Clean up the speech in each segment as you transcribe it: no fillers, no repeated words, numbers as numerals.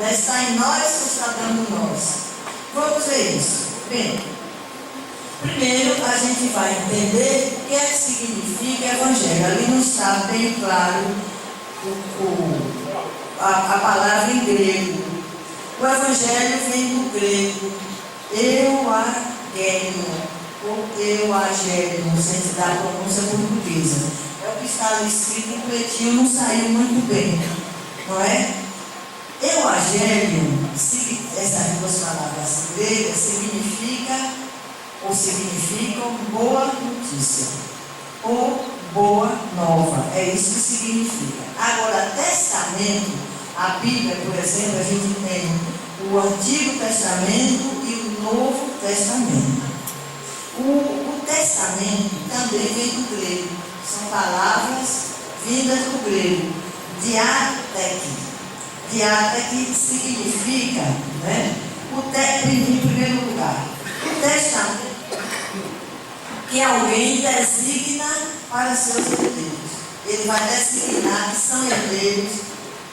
né? Está em nós ou está dando nós? Vamos ver isso. Bem, primeiro a gente vai entender o que é que significa evangelho. Ali não está bem claro a palavra em grego. O evangelho vem do grego euagénio, ou euagénio, sem se dar a pronúncia portuguesa. É o que está ali escrito em pretinho, não saiu muito bem, não é? Euagénio, essas duas palavras gregas, significam boa notícia, ou boa nova, é isso que significa. Agora, testamento, a Bíblia, por exemplo, a gente tem o Antigo Testamento e o Novo Testamento. O testamento também vem do grego, são palavras vindas do grego, diateque. Diateque significa, né, em primeiro lugar, o testamento que alguém designa para seus herdeiros. Ele vai designar que são herdeiros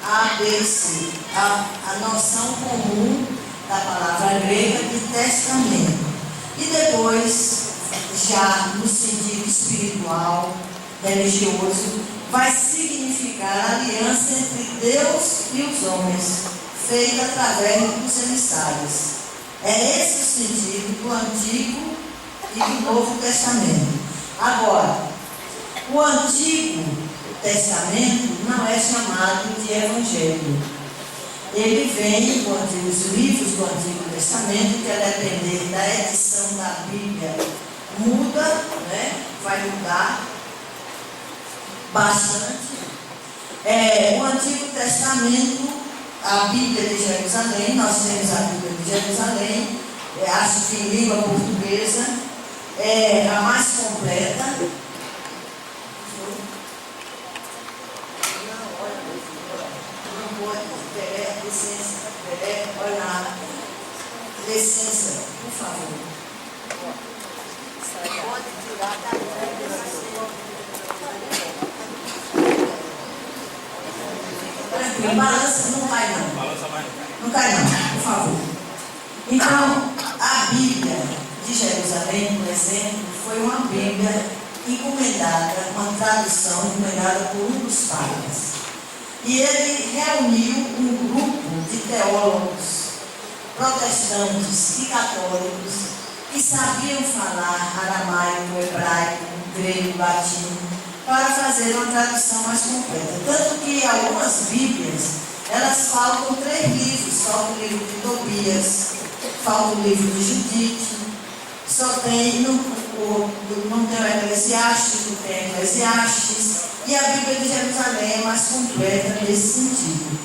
A, B e C. A noção comum da palavra grega de testamento. E depois, já no sentido espiritual, religioso, vai significar a aliança entre Deus e os homens, feita através dos emissários. É esse o sentido do Antigo e do Novo Testamento. Agora, o Antigo Testamento não é chamado de Evangelho. Ele vem, os livros do Antigo Testamento, que a depender da edição da Bíblia, muda, né? Vai mudar bastante. O Antigo Testamento, a Bíblia de Jerusalém, nós temos a Bíblia de Jerusalém, acho que em língua portuguesa, é a mais completa. Licença, por favor. Pode tirar da tranquilo, balança, não cai não. Não cai não, por favor. Então, a Bíblia de Jerusalém, por exemplo, foi uma Bíblia encomendada, uma tradução encomendada por um dos papas. E ele reuniu um grupo de teólogos protestantes e católicos que sabiam falar aramaico, hebraico, grego, latim, para fazer uma tradução mais completa. Tanto que algumas Bíblias, elas faltam 3 livros, falta o livro de Tobias, falta o livro de Judite, só tem, não tem o Eclesiastes, não tem Eclesiastes, e a Bíblia de Jerusalém é mais completa nesse sentido.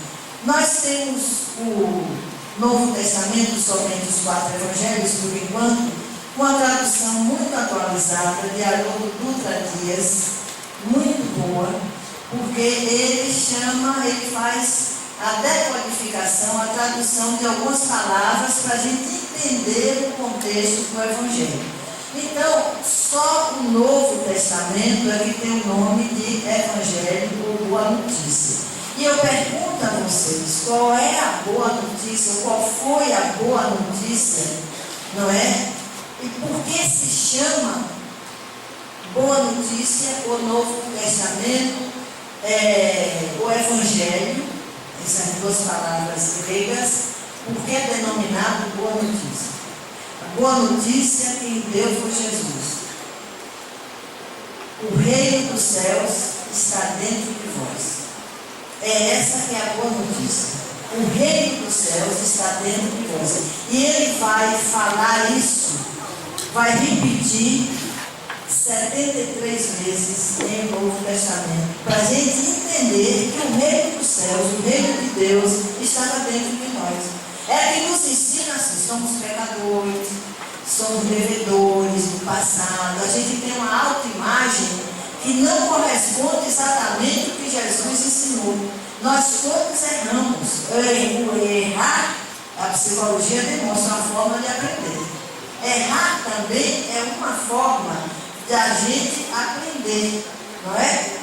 Nós temos o Novo Testamento, somente os 4 evangelhos, por enquanto, com a tradução muito atualizada de Haroldo Dutra Dias, muito boa, porque ele faz a decodificação, a tradução de algumas palavras para a gente entender o contexto do evangelho. Então, só o Novo Testamento é que tem o nome de Evangelho ou Boa Notícia. E eu pergunto a vocês, qual é a boa notícia, qual foi a boa notícia, não é? E por que se chama Boa Notícia, o Novo Testamento, o Evangelho, essas 2 palavras gregas, por que é denominado Boa Notícia? A Boa Notícia quem deu foi Jesus. O reino dos céus está dentro de vós. É essa que é a boa notícia. O reino dos céus está dentro de vós. E ele vai falar isso, vai repetir 73 vezes em Novo Testamento, para a gente entender que o reino dos céus, o reino de Deus, estava dentro de nós. É que nos ensina assim, somos pecadores, somos devedores do passado, a gente tem uma autoimagem que não corresponde exatamente ao que Jesus ensinou. Nós todos erramos. Errar, a psicologia demonstra uma forma de aprender. Errar também é uma forma de a gente aprender, não é?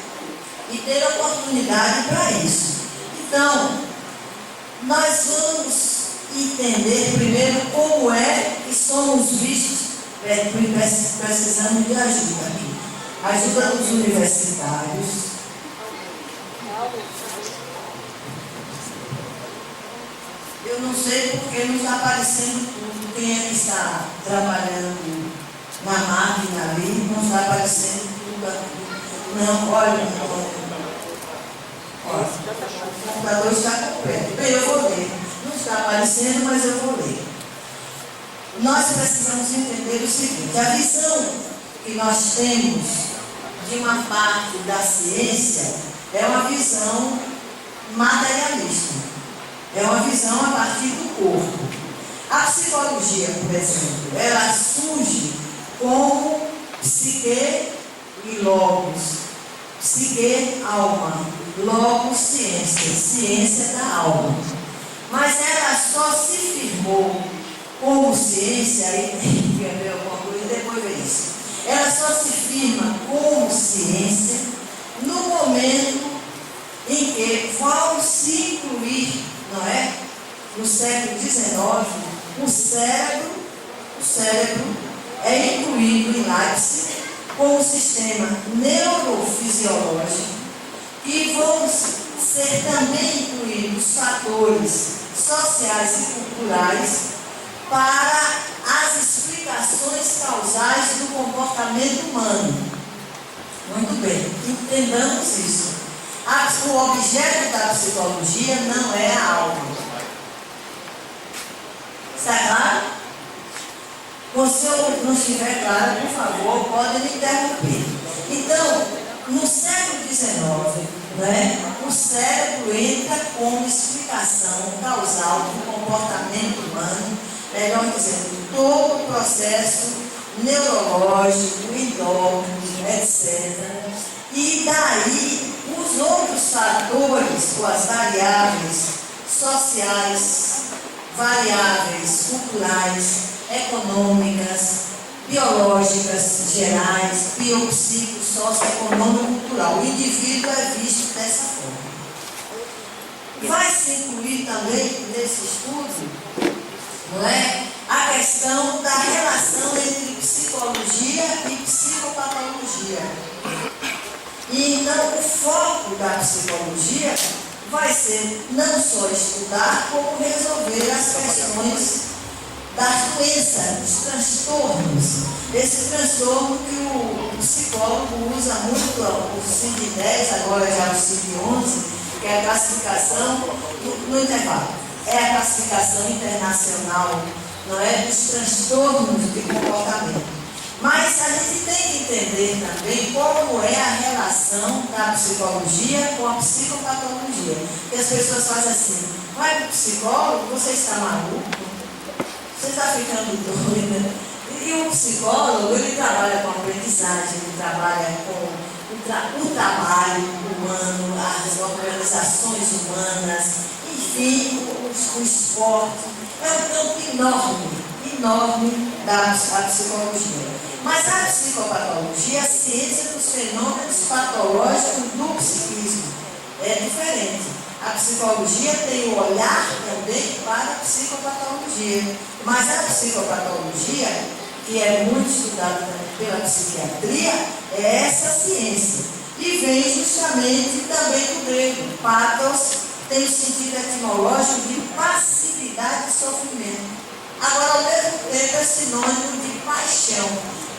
E ter oportunidade para isso. Então, nós vamos entender primeiro como é que somos vistos, precisamos de ajuda aqui. Ajuda dos universitários. Eu não sei porque não está aparecendo tudo. Quem é que está trabalhando na máquina ali, não está aparecendo tudo aqui. Não, olha, o computador está completo. Bem, eu vou ler. Não está aparecendo, mas eu vou ler. Nós precisamos entender o seguinte: a visão que nós temos de uma parte da ciência é uma visão materialista. É uma visão a partir do corpo. A psicologia, por exemplo, ela surge como psique e logos. Psique, alma. Logos, ciência. Ciência da alma. Mas ela só se firmou como ciência, aí tem que ver alguma coisa e depois ver isso. Ela só se firma como ciência no momento em que vão se incluir, não é? No século XIX, o cérebro é incluído em Leipzig como sistema neurofisiológico e vão ser também incluídos fatores sociais e culturais para as explicações causais do comportamento humano. Muito bem, entendamos isso. O objeto da psicologia não é a alma. Está claro? Se eu não estiver claro, por favor, pode me interromper. Então, no século XIX, né, o cérebro entra como explicação causal do comportamento humano, melhor dizendo, todo o processo neurológico, endócrino, etc. E daí, os outros fatores, ou as variáveis sociais, variáveis culturais, econômicas, biológicas gerais, biopsico, socioeconômico, cultural. O indivíduo é visto dessa forma. Vai se incluir também nesse estudo, não é, a questão da relação entre psicologia e psicopatologia. E então o foco da psicologia vai ser não só estudar, como resolver as questões das doenças, dos transtornos. Esse transtorno que o psicólogo usa muito, o CID-10, agora já o CID-11, que é a classificação no intervalo. É a classificação internacional, não é, dos transtornos de comportamento. Mas a gente tem que entender também como é a relação da psicologia com a psicopatologia. Porque as pessoas fazem assim: vai para o psicólogo, você está maluco? Você está ficando doida? E o psicólogo, ele trabalha com aprendizagem, ele trabalha com o trabalho humano, as organizações humanas, enfim, o esporte. É um campo enorme da psicologia. Mas a psicopatologia é a ciência dos fenômenos patológicos do psiquismo. É diferente. A psicologia tem o olhar também para a psicopatologia. Mas a psicopatologia, que é muito estudada pela psiquiatria, é essa ciência. E vem justamente também do grego. Pathos tem o sentido etimológico de passividade e sofrimento. Agora, ao mesmo tempo, é sinônimo de paixão.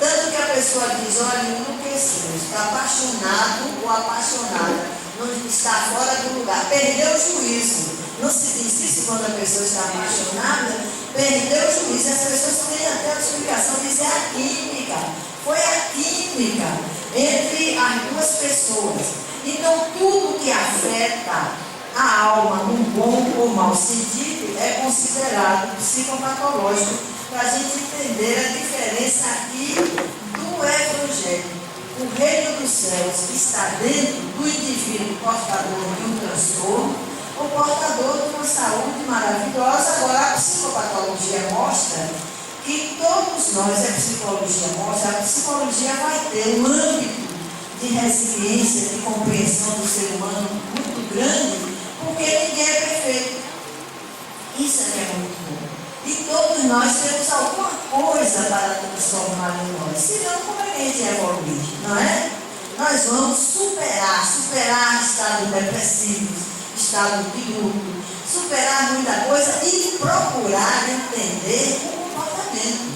Tanto que a pessoa diz: olha, enlouqueceu, está apaixonado ou apaixonada, não está fora do lugar, perdeu o juízo. Não se diz isso quando a pessoa está apaixonada? Perdeu o juízo. As pessoas têm até a explicação, diz: é a química. Foi a química entre as duas pessoas. Então, tudo que afeta a alma num bom ou mau sentido é considerado psicopatológico, para a gente entender a diferença aqui do evangelho. O reino dos céus está dentro do indivíduo portador de um transtorno ou portador de uma saúde maravilhosa. Agora, a psicopatologia mostra que todos nós, a psicologia mostra, a psicologia vai ter um âmbito de resiliência, de compreensão do ser humano muito grande, porque ninguém é perfeito. transformar em nós. Senão, como é que a gente evolui? Não é? Nós vamos superar estado depressivo, estado de luto, superar muita coisa e procurar entender o comportamento.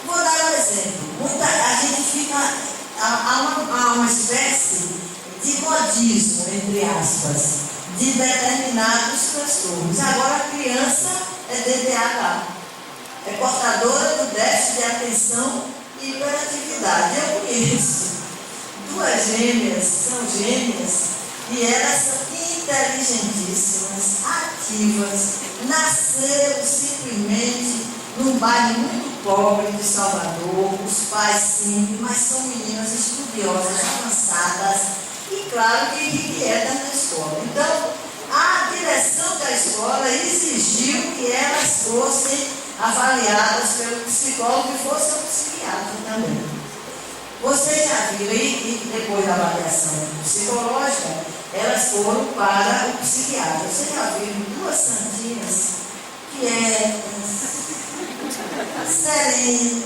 Vou dar um exemplo. A gente fica, há uma espécie de modismo, entre aspas, de determinados transtornos. Agora a criança é DTH, é portadora do déficit de atenção e hiperatividade. Eu conheço duas gêmeas, são gêmeas, e elas são inteligentíssimas, ativas, nasceram simplesmente num bairro muito pobre de Salvador, os pais simples, mas são meninas estudiosas, avançadas e, claro, que inquietas na escola. Então, a direção da escola exigiu que elas fossem avaliadas pelo psicólogo e fosse um psiquiatra também. Vocês já viram, e depois da avaliação psicológica, elas foram para o psiquiatra. Vocês já viram duas santinhas quietas, serenas,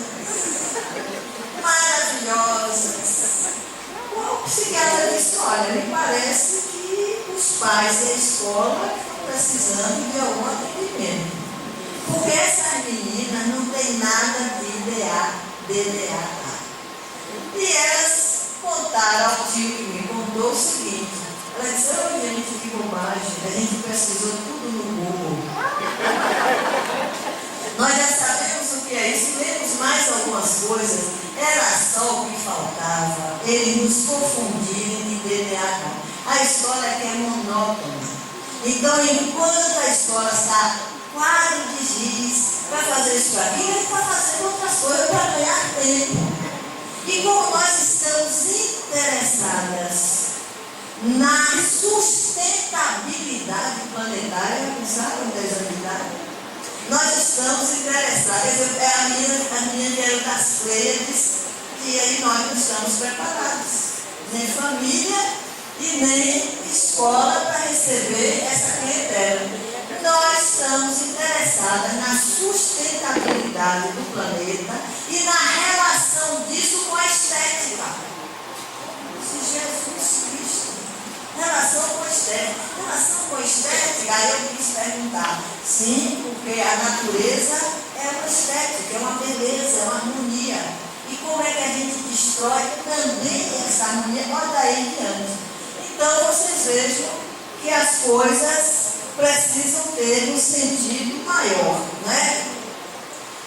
maravilhosas. O psiquiatra disse, olha, me parece que os pais da escola estão precisando de algum atendimento. Porque essas meninas não têm nada de DDA. E elas contaram ao tio que me contou o seguinte, ela disse, oh, gente, que bobagem, a gente pesquisou tudo no Google. Nós já sabemos o que é isso, lemos mais algumas coisas, era só o que faltava, eles nos confundirem de DDH. A história aqui é monótona. Então, enquanto a escola está quadro de giz para fazer isso aqui, ele está fazendo outras coisas para ganhar tempo. E como nós estamos interessadas na sustentabilidade planetária, pensaram desabilidade? Nós estamos interessados, a minha dinheiro das Pleiades, e aí nós não estamos preparados, nem família e nem escola para receber essa clientela. Nós estamos interessadas na sustentabilidade do planeta e na relação disso com a estética. Se Jesus Cristo, relação com a estética. Relação com a estética, aí eu quis perguntar. Sim, porque a natureza é uma estética, é uma beleza, é uma harmonia. E como é que a gente destrói também essa harmonia? Olha daí em diante. Então vocês vejam que as coisas precisam ter um sentido maior, né?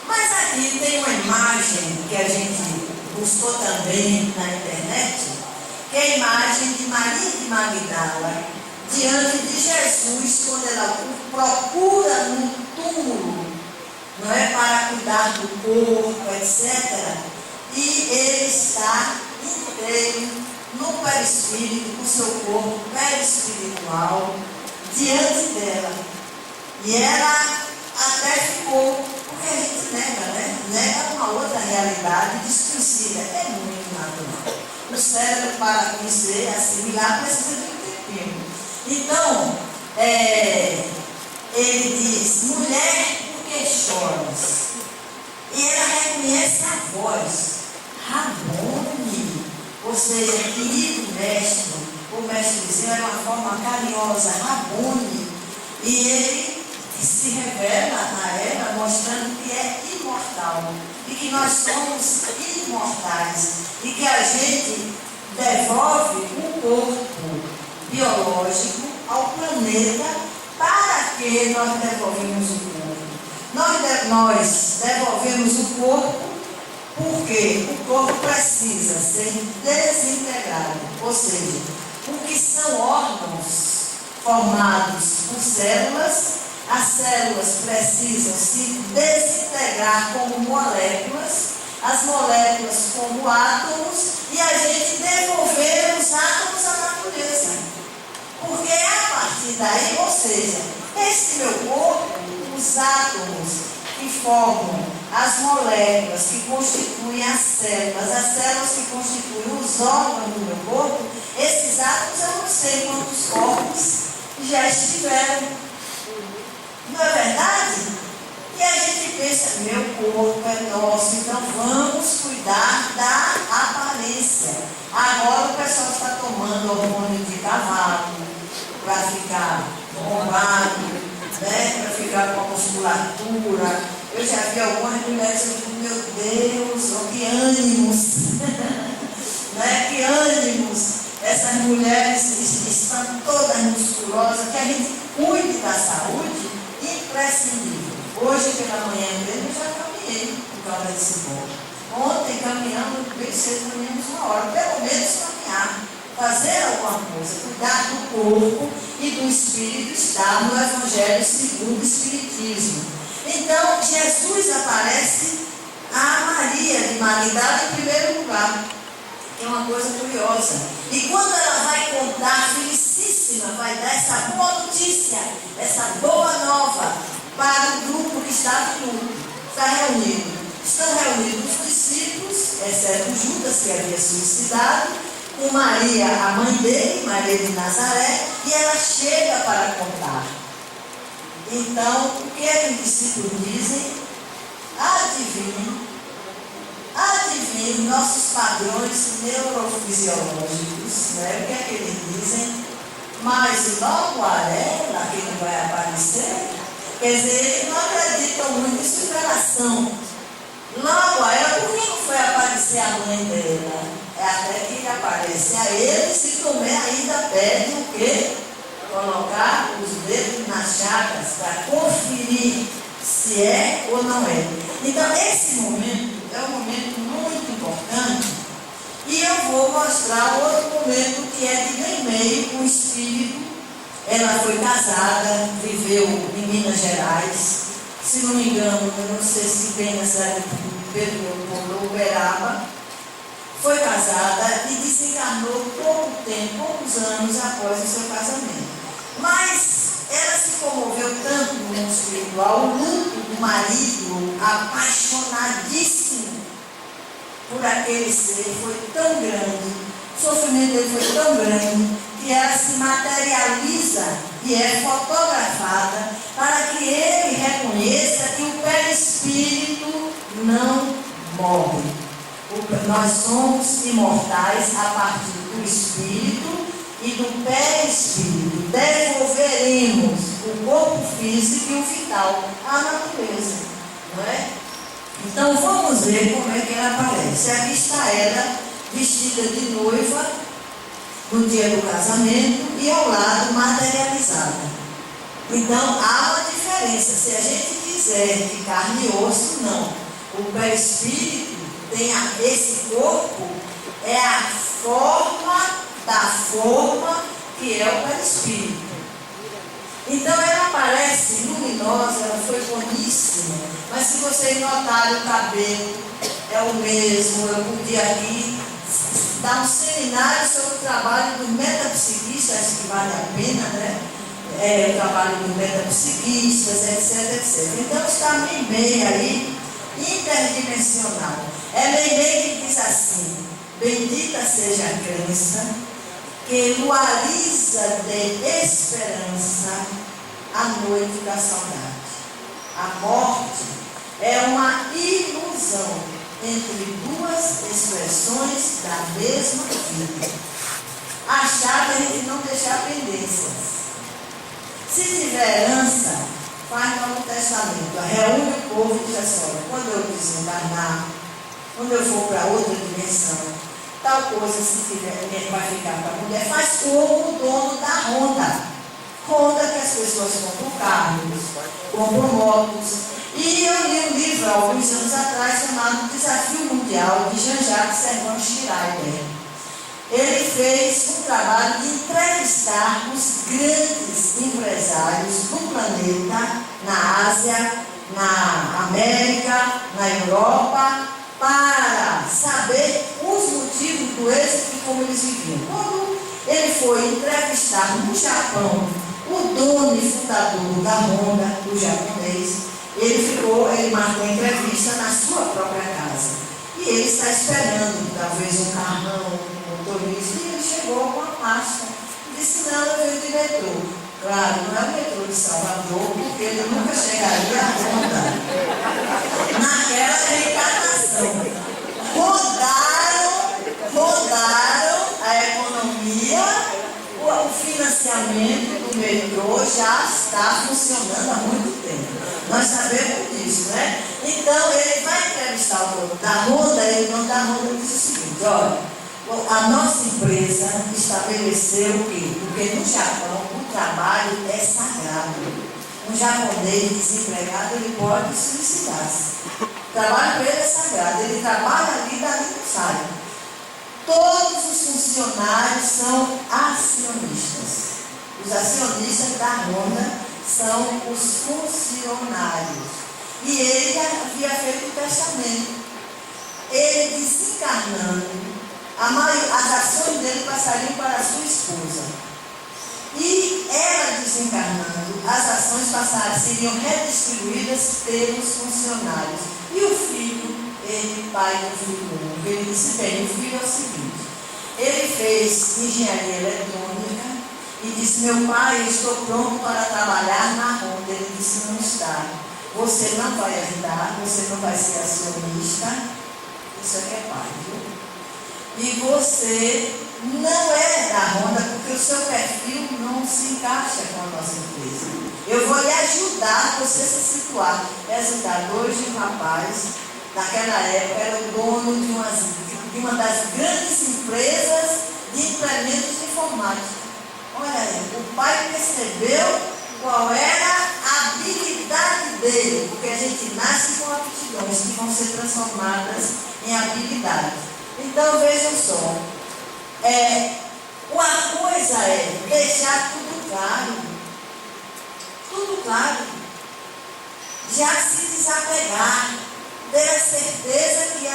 Mas aqui tem uma imagem que a gente buscou também na internet, que é a imagem de Maria de Magdala, diante de Jesus, quando ela procura num túmulo, não é, para cuidar do corpo, etc. E ele está inteiro no perispírito, com seu corpo perispiritual, diante dela. E ela até ficou, porque a gente nega, né? Nega uma outra realidade desconhecida. É muito natural. O cérebro, para conhecer, assimilar, precisa de um tempinho. Então, ele diz, mulher, por que choras? E ela reconhece a voz, Rabone, ou seja, querido mestre. O mestrezinho era uma forma carinhosa, Rabone, e ele se revela a ela mostrando que é imortal e que nós somos imortais e que a gente devolve o corpo biológico ao planeta. Para que nós devolvemos o corpo? Nós devolvemos o corpo porque o corpo precisa ser desintegrado, ou seja, o que são órgãos formados por células, as células precisam se desintegrar como moléculas, as moléculas como átomos, e a gente devolver os átomos à natureza. Porque a partir daí, ou seja, esse meu corpo, os átomos que formam as moléculas que constituem as células que constituem os órgãos do meu corpo, esses átomos eu não sei quantos corpos já estiveram. Não é verdade? E a gente pensa, meu corpo é nosso, então vamos cuidar da aparência. Agora o pessoal está tomando hormônio de cavalo para ficar bombado, né? Para ficar com a musculatura. Eu já vi algumas mulheres, eu digo, meu Deus, oh, que ânimos, né? Que ânimos. Essas mulheres estão todas musculosas, que a gente cuide da saúde, imprescindível. Hoje pela manhã mesmo eu já caminhei por causa desse ponto. Ontem caminhando bem cedo, caminhamos 1 hora, pelo menos caminhar, fazer alguma coisa, cuidar do corpo e do espírito está no Evangelho segundo o Espiritismo. Então Jesus aparece a Maria de Magdala em primeiro lugar. É uma coisa curiosa. E quando ela vai contar, felicíssima, vai dar essa boa notícia, essa boa nova para o grupo que está no grupo, está reunido. Estão reunidos os discípulos, exceto Judas, que havia suicidado, com Maria, a mãe dele, Maria de Nazaré, e ela chega para contar. Então, o que é que os discípulos dizem? Adivinhe nossos padrões neurofisiológicos, né? O que é que eles dizem? Mas logo a ela, que não vai aparecer, quer dizer, eles não acreditam muito em superação. Logo a ela, por que não foi aparecer a mãe dela? É até que aparece a eles e Tomé ainda pede o quê? Colocar os dedos nas chagas para conferir se é ou não é. Então, esse momento é um momento muito importante e eu vou mostrar outro momento que é de Neimei, o espírito. Ela foi casada, viveu em Minas Gerais, se não me engano, eu não sei se bem na cidade de Uberaba. Foi casada e desencarnou poucos anos após o seu casamento. Mas ela se comoveu tanto no mundo espiritual, o luto do marido, apaixonadíssimo por aquele ser, foi tão grande, o sofrimento dele foi tão grande, que ela se materializa e é fotografada para que ele reconheça que o perispírito não morre. Nós somos imortais a partir do espírito e do perispírito. Devolveremos o corpo físico e o vital à natureza, não é? Então vamos ver como é que ela aparece. Aqui está ela vestida de noiva no dia do casamento e ao lado materializada. Então há uma diferença. Se a gente quiser de carne e osso, não. O perispírito tem esse corpo, é a forma da forma que é o perispírito. Então ela aparece luminosa, ela foi boníssima, mas se vocês notarem o cabelo é o mesmo. Eu podia aqui dar um seminário sobre o trabalho dos metapsiquistas, acho que vale a pena, né? O trabalho dos metapsiquistas, etc. Então está Meimei aí, interdimensional. É Meimei que diz assim: bendita seja a crença que luariza de esperança a noite da saudade. A morte é uma ilusão entre duas expressões da mesma vida. A chave é a gente não deixar pendências. Se tiver herança, faz Novo Testamento, reúne o povo e diz assim: olha, quando eu desencarnar, quando eu for para outra dimensão, tal coisa, se tiver, vai ficar para a mulher, faz como o dono da Honda. Honda que as pessoas compram carros, compram motos. E eu li um livro há alguns anos atrás chamado Desafio Mundial, de Jean-Jacques Servan Schreiber. Ele fez um trabalho de entrevistar os grandes empresários do planeta, na Ásia, na América, na Europa, para saber os motivos do êxito e como eles viviam. Quando ele foi entrevistar no Japão o dono e fundador da Honda, o japonês, ele marcou a entrevista na sua própria casa. E ele está esperando, talvez, um carrão, um motorista, e ele chegou com a pasta. Disse: não, eu venho de metrô. Claro, não é o metrô de Salvador, porque ele nunca chegaria à Honda. naquela reencarnação. Rodaram a economia, o financiamento do metrô já está funcionando há muito tempo. Nós sabemos disso, né? Então, ele vai entrevistar o dono da Honda, ele não da Honda diz o seguinte: olha, a nossa empresa estabeleceu o quê? Porque no Japão o trabalho é sagrado. Um japonês desempregado, ele pode suicidar-se. O trabalho para ele é sagrado. Ele trabalha ali, dali não sai. Todos os funcionários são acionistas. Os acionistas da Honda são os funcionários. E ele havia feito o testamento. Ele desencarnando, as ações dele passariam para a sua esposa. E ela desencarnando, as ações seriam redistribuídas pelos funcionários. E o filho, ele, pai do filho único, ele disse: bem, o filho é o seguinte, ele fez engenharia eletrônica e disse: meu pai, eu estou pronto para trabalhar na Honda. Ele disse: não está. Você não vai ajudar, você não vai ser acionista. Isso aqui é pai, viu? E você não é da Honda, porque o seu perfil não se encaixa com a nossa empresa. Eu vou lhe ajudar a você se situar. Resultado, hoje o rapaz, naquela época, era o dono de uma das grandes empresas de implementos informáticos. Olha aí, o pai percebeu qual era a habilidade dele, porque a gente nasce com aptidões que vão ser transformadas em habilidades. Então, vejam só, uma coisa é deixar tudo claro, já se desapegar, ter a certeza que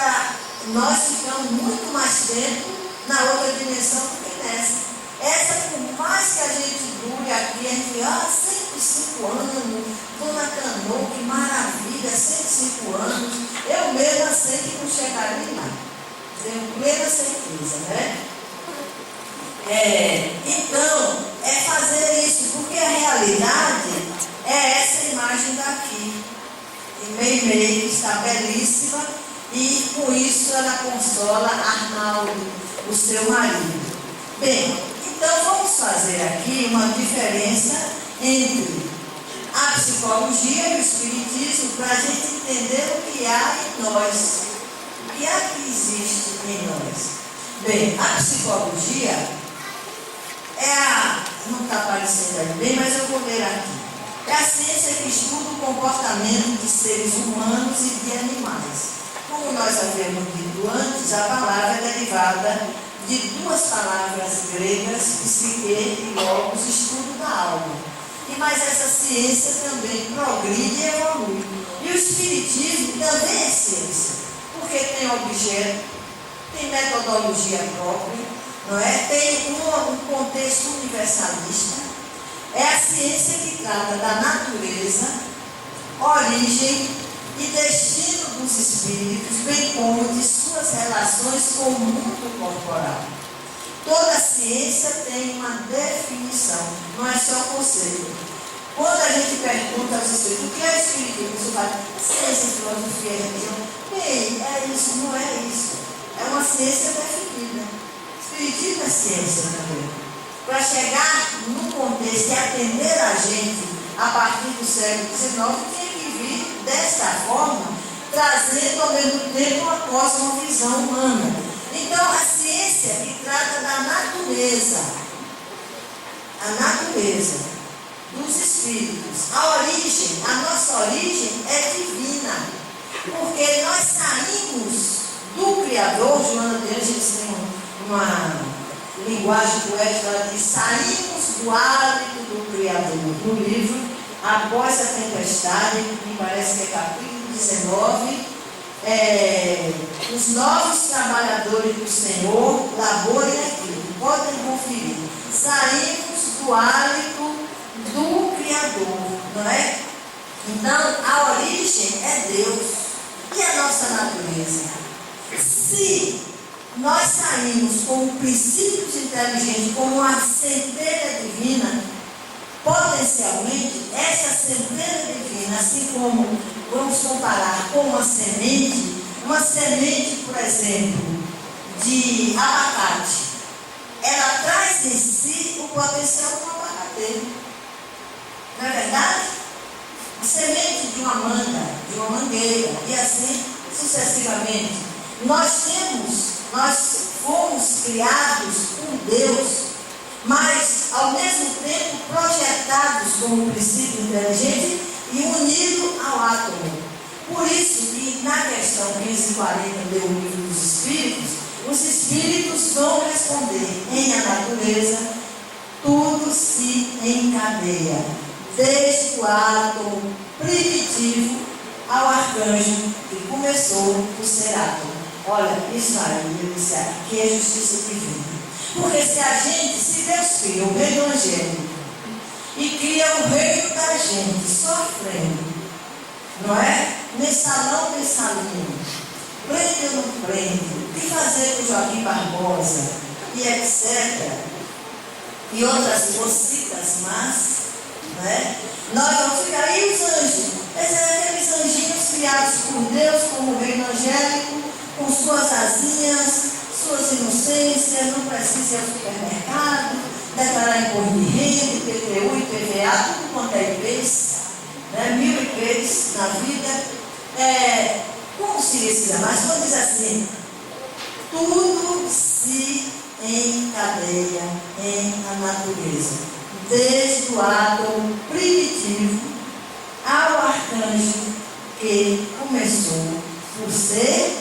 nós ficamos muito mais tempo na outra dimensão do que nessa. Essa, por mais que a gente dure aqui, a gente 105 anos, Dona Canoa, que maravilha, 105 anos, eu mesma sei que não chegaria lá. Tenho plena certeza, né? Então, é fazer isso, porque a realidade é essa imagem daqui. E Meimei, que está belíssima, e com isso ela consola Arnaldo, o seu marido. Bem, então vamos fazer aqui uma diferença entre a psicologia e o espiritismo para a gente entender o que há em nós. O que há que existe em nós? Bem, a psicologia não está aparecendo aí bem, mas eu vou ler aqui. É a ciência que estuda o comportamento de seres humanos e de animais. Como nós havíamos dito antes, a palavra é derivada de duas palavras gregas, psique e logos, estudo da alma. Mas essa ciência também progride e evolui. E o espiritismo também é ciência. Porque tem objeto, tem metodologia própria, não é? Tem um contexto universalista. É a ciência que trata da natureza, origem e destino dos espíritos, bem como de suas relações com o mundo corporal. Toda ciência tem uma definição, não é só conceito. Quando a gente pergunta aos espíritos, o que é espiritismo? Você fala, ciência, filosofia, religião. Bem, é isso, não é isso. É uma ciência definida. Espiritismo é ciência também. Para chegar no contexto e atender a gente a partir do século XIX, tinha que vir desta forma, trazendo ao mesmo tempo uma cosmovisão humana. Então, a ciência que trata da natureza, a natureza dos espíritos, a origem, a nossa origem é divina, porque nós saímos do Criador. Joana de Ângeles tem uma linguagem poética, ela diz: saímos do hálito do Criador. No livro Após a Tempestade, me parece que é capítulo 19, os novos trabalhadores do Senhor laborem aqui, podem conferir. Saímos do hálito do Criador, não é? Então, a origem é Deus. E a nossa natureza? Se nós saímos com o princípio de inteligência, como uma centelha divina, potencialmente, essa centelha divina, assim como vamos comparar com uma semente, por exemplo, de abacate, ela traz em si o potencial do abacate. Não é verdade? A semente de uma manga, de uma mangueira, e assim sucessivamente. Nós fomos criados por Deus, mas ao mesmo tempo projetados como um princípio inteligente e unido ao átomo. Por isso que na questão 1540 do livro dos Espíritos, os Espíritos vão responder: em a natureza tudo se encadeia, desde o átomo primitivo ao arcanjo que começou por ser átomo. Olha, isso aí, eu disse aqui é justiça divina. Porque se Deus cria o reino angélico e cria o reino da gente sofrendo, não é? Mensalão, mensalinho, prende ou não prende, o que fazer com Joaquim Barbosa, e etc. E outras cositas más, não é? Nós vamos ficar aí os anjos. Esses são aqueles anjinhos criados por Deus como reino angélico, com suas asinhas, suas inocências, não precisa ir ao supermercado, declarar imposto de renda, IPTU, IPVA, tudo quanto é IPs, né? 1000 IPs na vida. Como se esse mas quando diz assim, tudo se encadeia em a natureza, desde o átomo primitivo ao arcanjo que começou por ser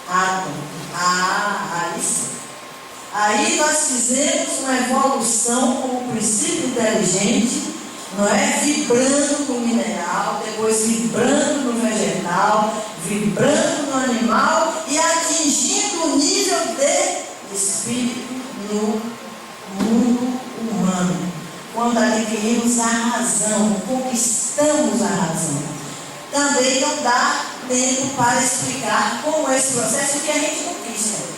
átomo. Aí sim. Aí nós fizemos uma evolução como princípio inteligente, não é? Vibrando no mineral, depois vibrando no vegetal, vibrando no animal e atingindo o nível de espírito no mundo humano. Quando adquirimos a razão, conquistamos a razão. Também não dá tempo para explicar como esse processo que a gente conquista.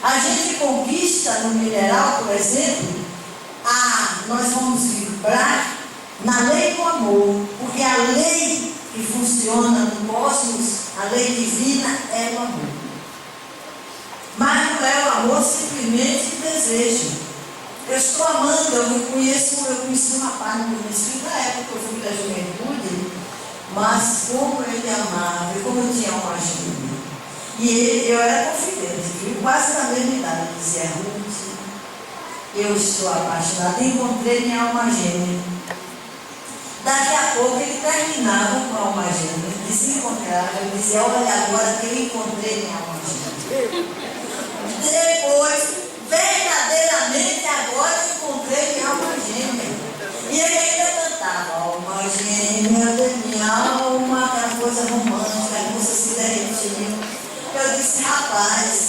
A gente conquista no mineral, por exemplo, nós vamos vibrar na lei do amor, porque a lei que funciona no cosmos, a lei divina é o amor. Mas não é o amor simplesmente desejo. Eu estou amando, eu conheci um rapaz no município na época que eu fui da juventude, mas como ele amava, e como eu tinha uma ajuda. E eu era confidente, viu? Quase na mesma idade. Eu dizia: Ruth, eu estou apaixonada, encontrei minha alma gêmea. Daqui a pouco ele terminava com a alma gêmea, ele se encontrava, eu dizia: olha, agora que eu encontrei minha alma gêmea. Depois, verdadeiramente, agora eu encontrei minha alma gêmea. E ele ainda cantava: alma gêmea de minha alma, aquela coisa romântica, a moça se derretia. Eu disse: rapaz,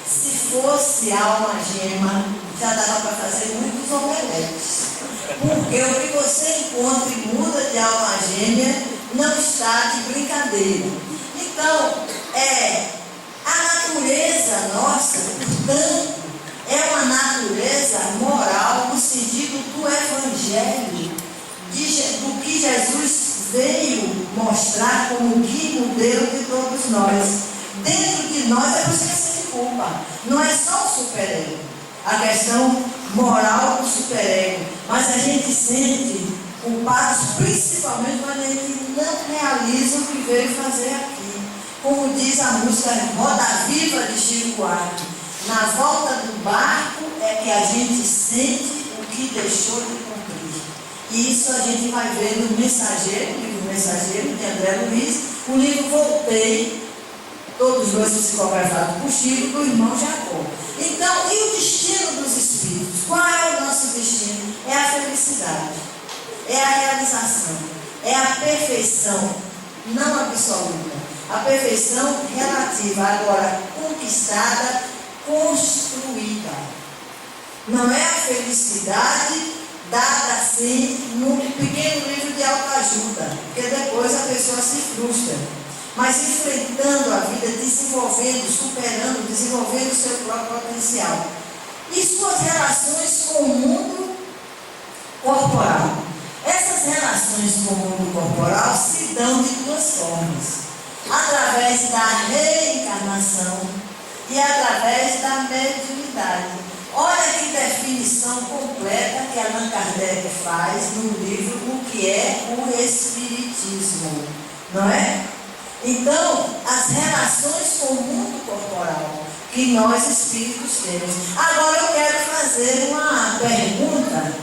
se fosse alma gêmea, já dava para fazer muitos omeletes. Porque o que você encontra e muda de alma gêmea não está de brincadeira. Então, a natureza nossa, portanto, é uma natureza moral no sentido do Evangelho, do que Jesus veio mostrar como guia modelo de todos nós. Dentro de nós é você sem culpa. Não é só o superego, a questão moral do superego, mas a gente sente culpados principalmente quando a gente não realiza o que veio fazer aqui. Como diz a música Roda Viva de Chico Buarque, na volta do barco é que a gente sente o que deixou de cumprir. E isso a gente vai ver no Mensageiro, o livro Mensageiro de André Luiz, o livro Voltei, todos dois psicografados por Chico, do irmão Jacó. Então, e o destino dos espíritos? Qual é o nosso destino? É a felicidade, é a realização, é a perfeição, não absoluta. A perfeição relativa, agora conquistada, construída. Não é a felicidade dada assim num pequeno livro de autoajuda, porque depois a pessoa se frustra. Mas enfrentando a vida, desenvolvendo, superando, desenvolvendo o seu próprio potencial. E suas relações com o mundo corporal. Essas relações relações com o mundo corporal se dão de duas formas: através da reencarnação e através da mediunidade. Olha que definição completa que Allan Kardec faz no livro O que é o Espiritismo, não é? Então, as relações com o mundo corporal que nós espíritos temos. Agora eu quero fazer uma pergunta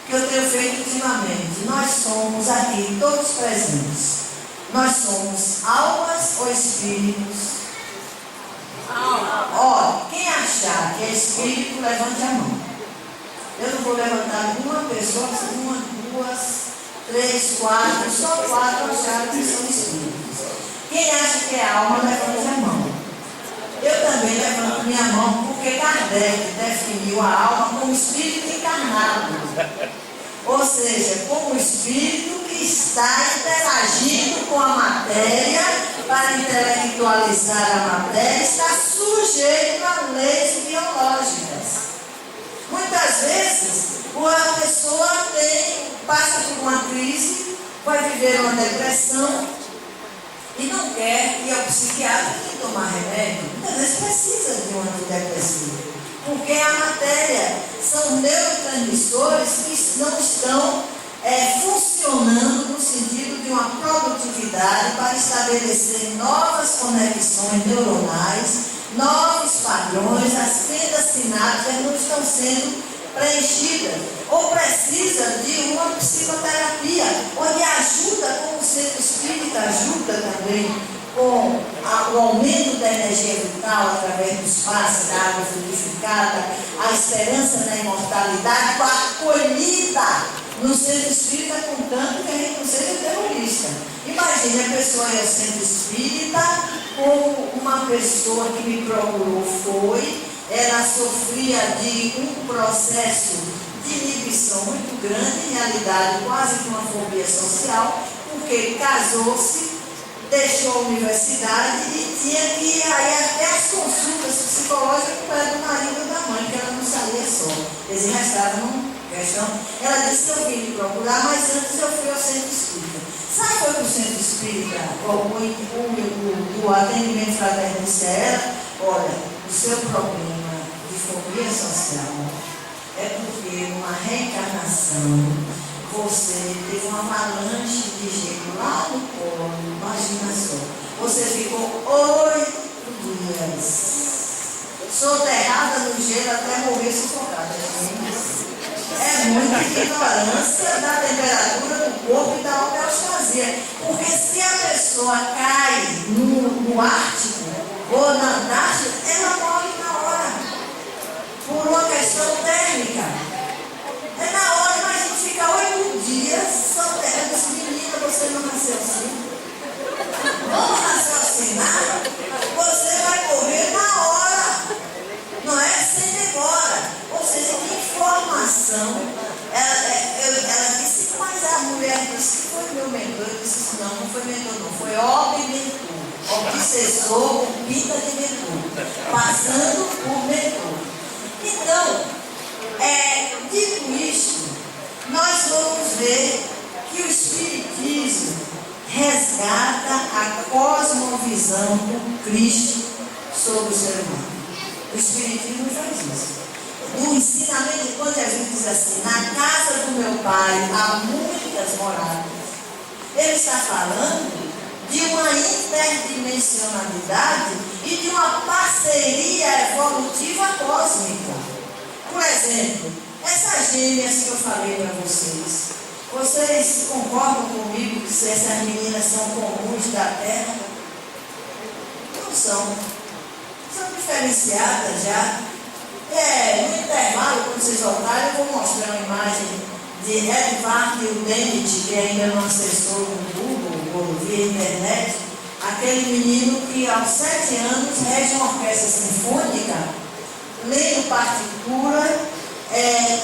que eu tenho feito ultimamente. Nós somos aqui todos presentes. Nós somos almas ou espíritos? Ó, quem achar que é espírito, levante a mão. Eu não vou levantar uma pessoa, uma, duas, três, quatro, só quatro acharam que são espíritos. Quem acha que é alma, levante a mão. Eu também levanto minha mão, porque Kardec definiu a alma como espírito encarnado. Ou seja, como espírito que está interagindo com a matéria para intelectualizar a matéria, está sujeito a leis biológicas. Muitas vezes, a pessoa passa por uma crise, vai viver uma depressão e não quer ir ao psiquiatra nem tomar remédio. Muitas vezes precisa de um antidepressivo. Porque a matéria são neurotransmissores que não estão funcionando no sentido de uma produtividade para estabelecer novas conexões neuronais, novos padrões, as fendas sinápticas não estão sendo preenchidas. Ou precisa de uma psicoterapia, onde ajuda, como o centro espírita ajuda também, com o aumento da energia vital através dos passos, da água purificada, a esperança na imortalidade, com a acolhida no centro espírita, contanto que a gente não seja terrorista. Imagine a pessoa ir ao centro espírita, como uma pessoa que me procurou ela sofria de um processo de inibição muito grande, em realidade quase que uma fobia social, porque casou-se, deixou a universidade e tinha que ir aí até as consultas psicológicas para do marido e da mãe, que ela não sabia só. Eles restavam questão. Ela disse: eu vim me procurar, mas antes eu fui ao centro espírita. Sabe qual foi o centro espírita? O atendimento fraterno disse a ela: olha, o seu problema de fobia social é porque numa reencarnação você teve uma avalanche de gelo lá no colo, imagina só. Você ficou 8 dias soterrada no gelo até morrer sufocada. É muita ignorância da temperatura do corpo e da homeostasia. Porque se a pessoa cai no Ártico ou na Antártida, ela morre na hora. Por uma questão térmica. É na hora, mas a gente fica 8 dias soterrando. Essa menina, você não nasceu assim. Vamos raciocinar? Você vai morrer na hora. Não é sem demora. Ou seja, que informação. Ela disse, mas a mulher disse que foi meu mentor. Eu disse, não foi mentor, não. Foi obmentor. Obsessor com pinta de mentor. Passando por mentor. Então, dito isto, nós vamos ver que o Espiritismo resgata a cosmovisão do Cristo sobre o ser humano. O Espiritismo faz isso. No ensinamento, quando Jesus diz assim, na casa do meu Pai há muitas moradas, ele está falando de uma interdimensionalidade e de uma parceria evolutiva cósmica. Por exemplo, essas gêmeas que eu falei para vocês concordam comigo que se essas meninas são comuns da Terra? Não são. São diferenciadas já. No intervalo, quando vocês voltarem, eu vou mostrar uma imagem de Edvard Hildebrandt, que ainda não acessou no Google ou via internet, aquele menino que aos 7 anos rege uma orquestra sinfônica, lendo partitura,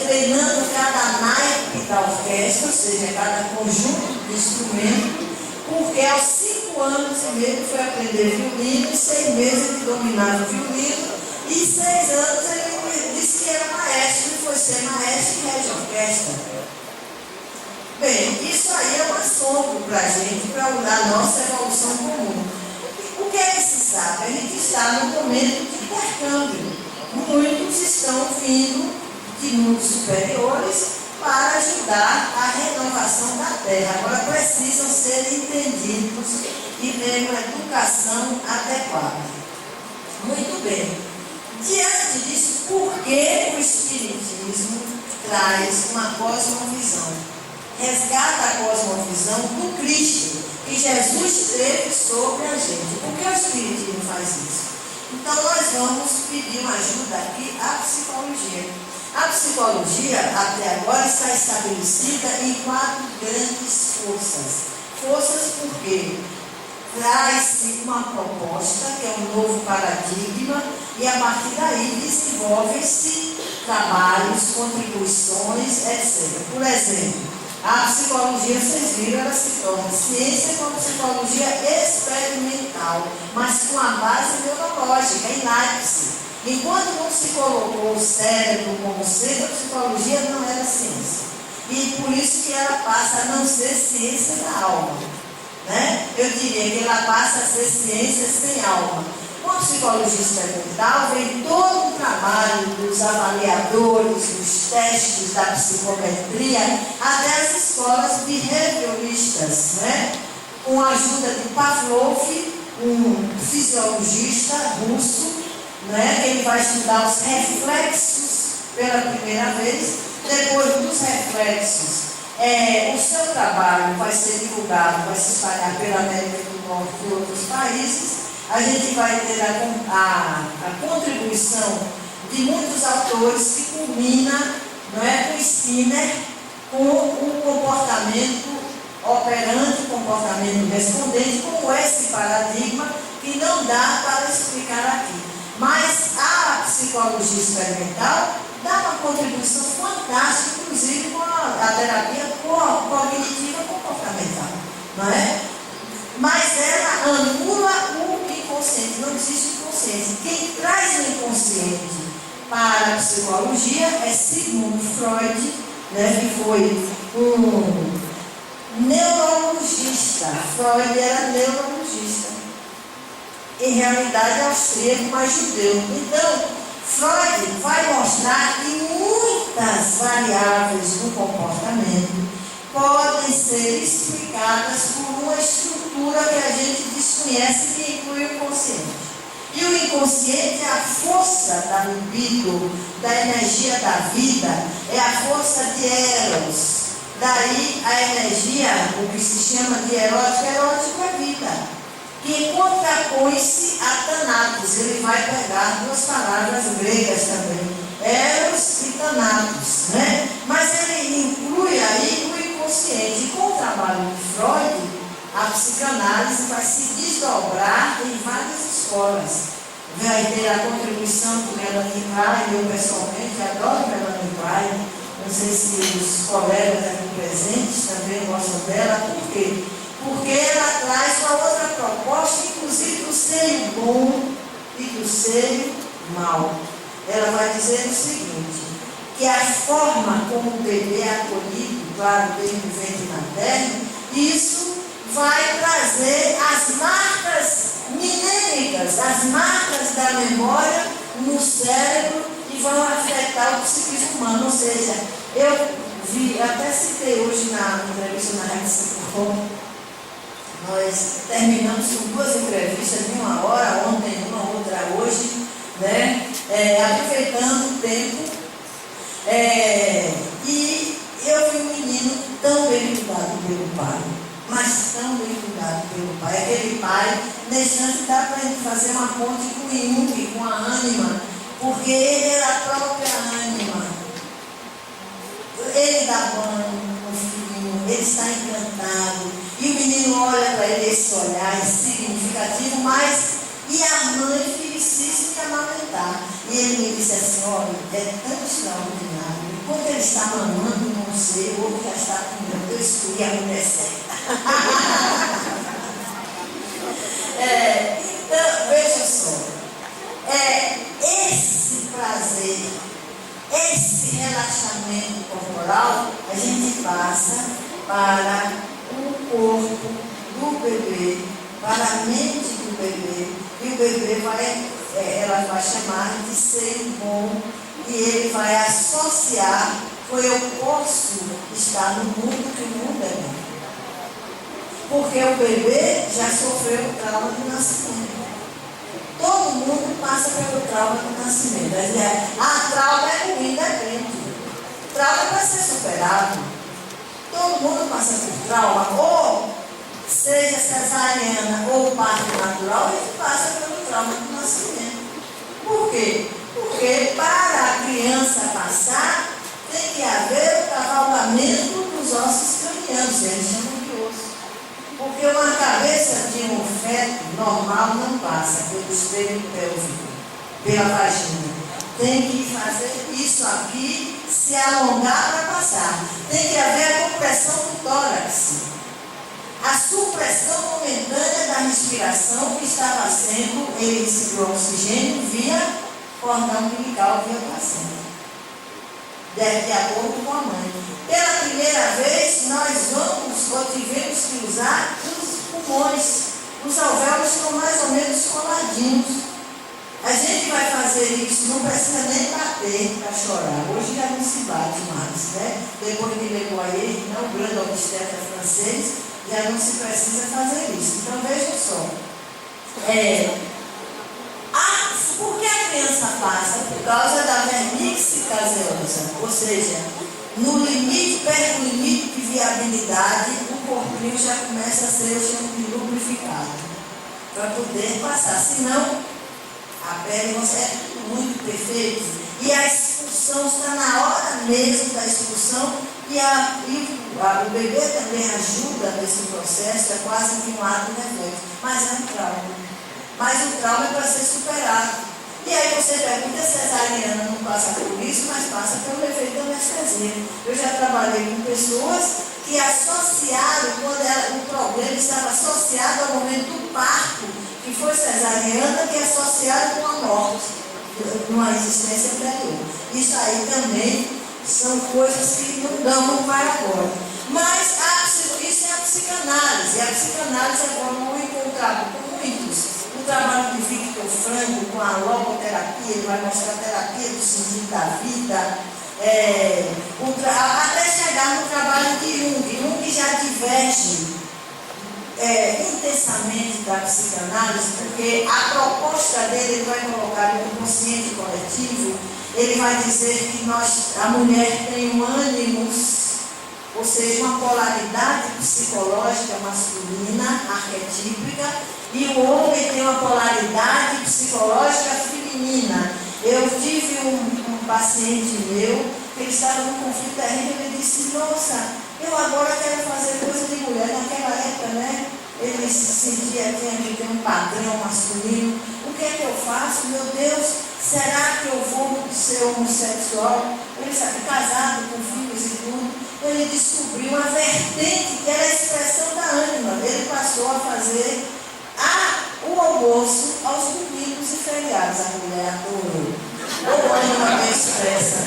treinando cada naipe da orquestra, ou seja, cada conjunto de instrumento, porque aos 5 anos e meio foi aprender violino, e 6 meses ele dominava o violino, e 6 anos ele disse que era maestro, e foi ser maestro e rege orquestra. Bem, isso aí é um assunto para a gente, para a nossa evolução comum. O que é que se sabe? A gente está num momento de intercâmbio. Muitos estão vindo de mundos superiores para ajudar a renovação da Terra. Agora precisam ser entendidos e ter uma educação adequada. Muito bem. Diante disso, por que o Espiritismo traz uma cosmovisão? Resgata a cosmovisão do Cristo, que Jesus teve sobre a gente. Por que o Espiritismo faz isso? Então nós vamos pedir uma ajuda aqui à psicologia. A psicologia, até agora, está estabelecida em 4 grandes forças. Forças porque traz-se uma proposta, que é um novo paradigma, e a partir daí desenvolvem-se trabalhos, contribuições, etc. Por exemplo, a psicologia, vocês viram, ela se torna ciência com psicologia experimental, mas com a base neurológica, em Leipzig. Enquanto não se colocou o cérebro como centro, a psicologia não era ciência. E por isso que ela passa a não ser ciência da alma. Né? Eu diria que ela passa a ser ciência sem alma. Com a psicologia experimental vem todo o trabalho dos avaliadores, dos testes da psicometria, até as escolas behavioristas, né? Com a ajuda de Pavlov, um fisiologista russo, né? Ele vai estudar os reflexos pela primeira vez. Depois dos reflexos, o seu trabalho vai ser divulgado, vai se espalhar pela América do Norte e outros países. A gente vai ter a contribuição de muitos autores que culmina, não é, com Skinner, com o comportamento operante, o comportamento respondente, com esse paradigma que não dá para explicar aqui. Mas a psicologia experimental dá uma contribuição fantástica, inclusive com a terapia cognitiva comportamental, não é? Mas ela anula o inconsciente, não existe inconsciente. Quem traz o inconsciente para a psicologia é Sigmund Freud, né, que foi um neurologista. Freud era neurologista. Em realidade, austríaco, mas judeu. Então, Freud vai mostrar que muitas variáveis do comportamento podem ser explicadas por uma estrutura que a gente desconhece, que inclui o inconsciente. E o inconsciente é a força da libido, da energia da vida, é a força de Eros. Daí a energia, o que se chama de erótico, erótico é vida. Que contrapõe-se a Thanatos. Ele vai pegar 2 palavras gregas também, Eros e Thanatos, né? Mas ele inclui aí o inconsciente. E com o trabalho de Freud, a psicanálise vai se desdobrar em várias escolas. Vai ter a contribuição de Melanie Klein. Eu pessoalmente adoro Melanie Klein. Não sei se os colegas aqui presentes também gostam dela. Por quê? Porque ela traz uma outra proposta, inclusive do seio bom e do seio mau. Ela vai dizer o seguinte, que a forma como o bebê é acolhido, claro, desde o ventre materno, isso vai trazer as marcas minêmicas, as marcas da memória no cérebro e vão afetar o psiquismo humano. Ou seja, eu vi, até citei hoje na entrevista na Rádio São. Nós terminamos com 2 entrevistas de 1 hora, ontem uma, outra hoje, né? Aproveitando o tempo. E eu vi um menino tão bem cuidado pelo pai, mas tão bem cuidado pelo pai. Aquele pai, nesse instante, dá para a gente fazer uma ponte com o Jung, com a ânima, porque ele era a própria ânima. Ele dá banho no filhinho, ele está encantado. E o menino olha para ele, esse olhar é significativo, mas e a mãe felicíssima de amamentar. E ele me disse assim, olha, é tão extraordinário. Enquanto ele está mamando, não sei, o outro já está comendo. Eu escolhi a mulher certa. Então, veja só. Esse prazer, esse relaxamento corporal, a gente passa para o corpo do bebê, para a mente do bebê, e o bebê ela vai chamar de ser bom, e ele vai associar, eu posso estar no mundo que o mundo é bom. Porque o bebê já sofreu o trauma do nascimento. Todo mundo passa pelo trauma do nascimento. Trauma é ruim, depende. Trauma é para ser superado. Todo mundo passa por trauma, ou seja cesariana ou parto natural, ele passa pelo trauma do nascimento. Por quê? Porque para a criança passar, tem que haver o cavalgamento dos ossos cranianos, eles chamam de osso. Porque uma cabeça de um feto normal não passa pelo espelho pélvico, pela vagina. Tem que fazer isso aqui, se alongar para passar. Tem que haver a compressão do tórax. A supressão momentânea da respiração que estava sendo esse oxigênio via cordão umbilical, via placenta. De acordo com a mãe. Pela primeira vez, nós tivemos que usar os pulmões. Os alvéolos estão mais ou menos coladinhos. A gente vai fazer isso, não precisa nem bater para chorar. Hoje já não se bate mais, né? Depois de Legoyer, o grande obstetra francês, já não se precisa fazer isso. Então vejam só. Por que a criança passa? Por causa da vernix caseosa, ou seja, no limite, perto do limite de viabilidade, o corpinho já começa a ser lubrificado para poder passar. Senão, a pele não é muito perfeita. E a expulsão está na hora mesmo da expulsão. O bebê também ajuda nesse processo, é quase que um ato reflexo. Mas é um trauma. Mas o trauma é para ser superado. E aí você pergunta, a cesariana não passa por isso, mas passa pelo efeito da anestesia. Eu já trabalhei com pessoas que associaram, quando o problema estava associado ao momento do parto, que foi cesariana, que associaram com a morte, numa existência anterior. Isso aí também são coisas que não vai agora. Mas isso é a psicanálise. E a psicanálise agora eu vou encontrar com muitos. O trabalho de Victor Frankl com a logoterapia, ele vai mostrar a terapia do sentido da vida, até chegar no trabalho de Jung. Jung já diverge intensamente da psicanálise, porque a proposta dele, ele vai colocar no inconsciente coletivo, ele vai dizer que a mulher tem um ânimos, ou seja, uma polaridade psicológica masculina, arquetípica, e o homem tem uma polaridade psicológica feminina. Eu tive um paciente meu, que ele estava num conflito terrível, ele disse, nossa, eu agora quero fazer coisa de mulher. Naquela época, né, ele se sentia, tinha que ter um padrão masculino. O que é que eu faço? Meu Deus, será que eu vou ser homossexual? Ele sabe, casado, com filhos e tudo. Ele descobriu uma vertente que era a expressão da ânima. Ele passou a fazer o almoço aos domingos e feriados. A mulher adorou. Ou ânima bem expressa.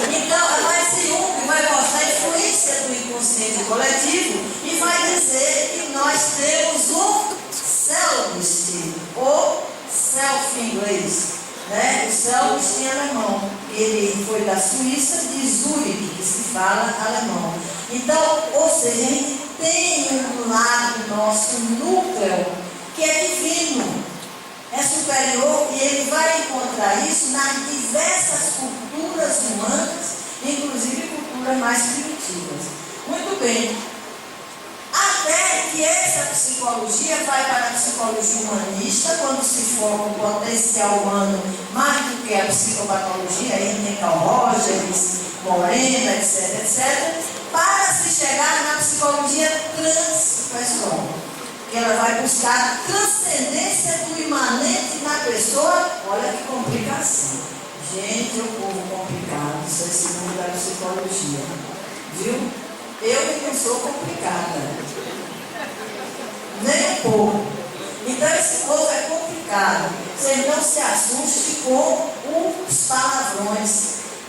Então, mas Jung vai mostrar a influência do inconsciente coletivo e vai dizer que nós temos o Selbst, ou self em inglês. Né? O Selbst em alemão. Ele foi da Suíça, de Zurique, que se fala alemão. Então, ou seja, a gente tem um lado nosso núcleo que é divino, é superior, e ele vai encontrar isso nas diversas culturas humanas, inclusive culturas mais primitivas. Muito bem. Até que essa psicologia vai para a psicologia humanista, quando se foca o potencial humano mais do que a psicopatologia, aí tem Carl Rogers, Morena, etc., para se chegar na psicologia transpessoal, que ela vai buscar a transcendência do imanente na pessoa. Olha que complicação. Gente, é um povo complicado, isso é segundo a psicologia, viu? Eu que não sou complicada, nem um pouco. Então esse povo é complicado. Você não se assuste com os palavrões,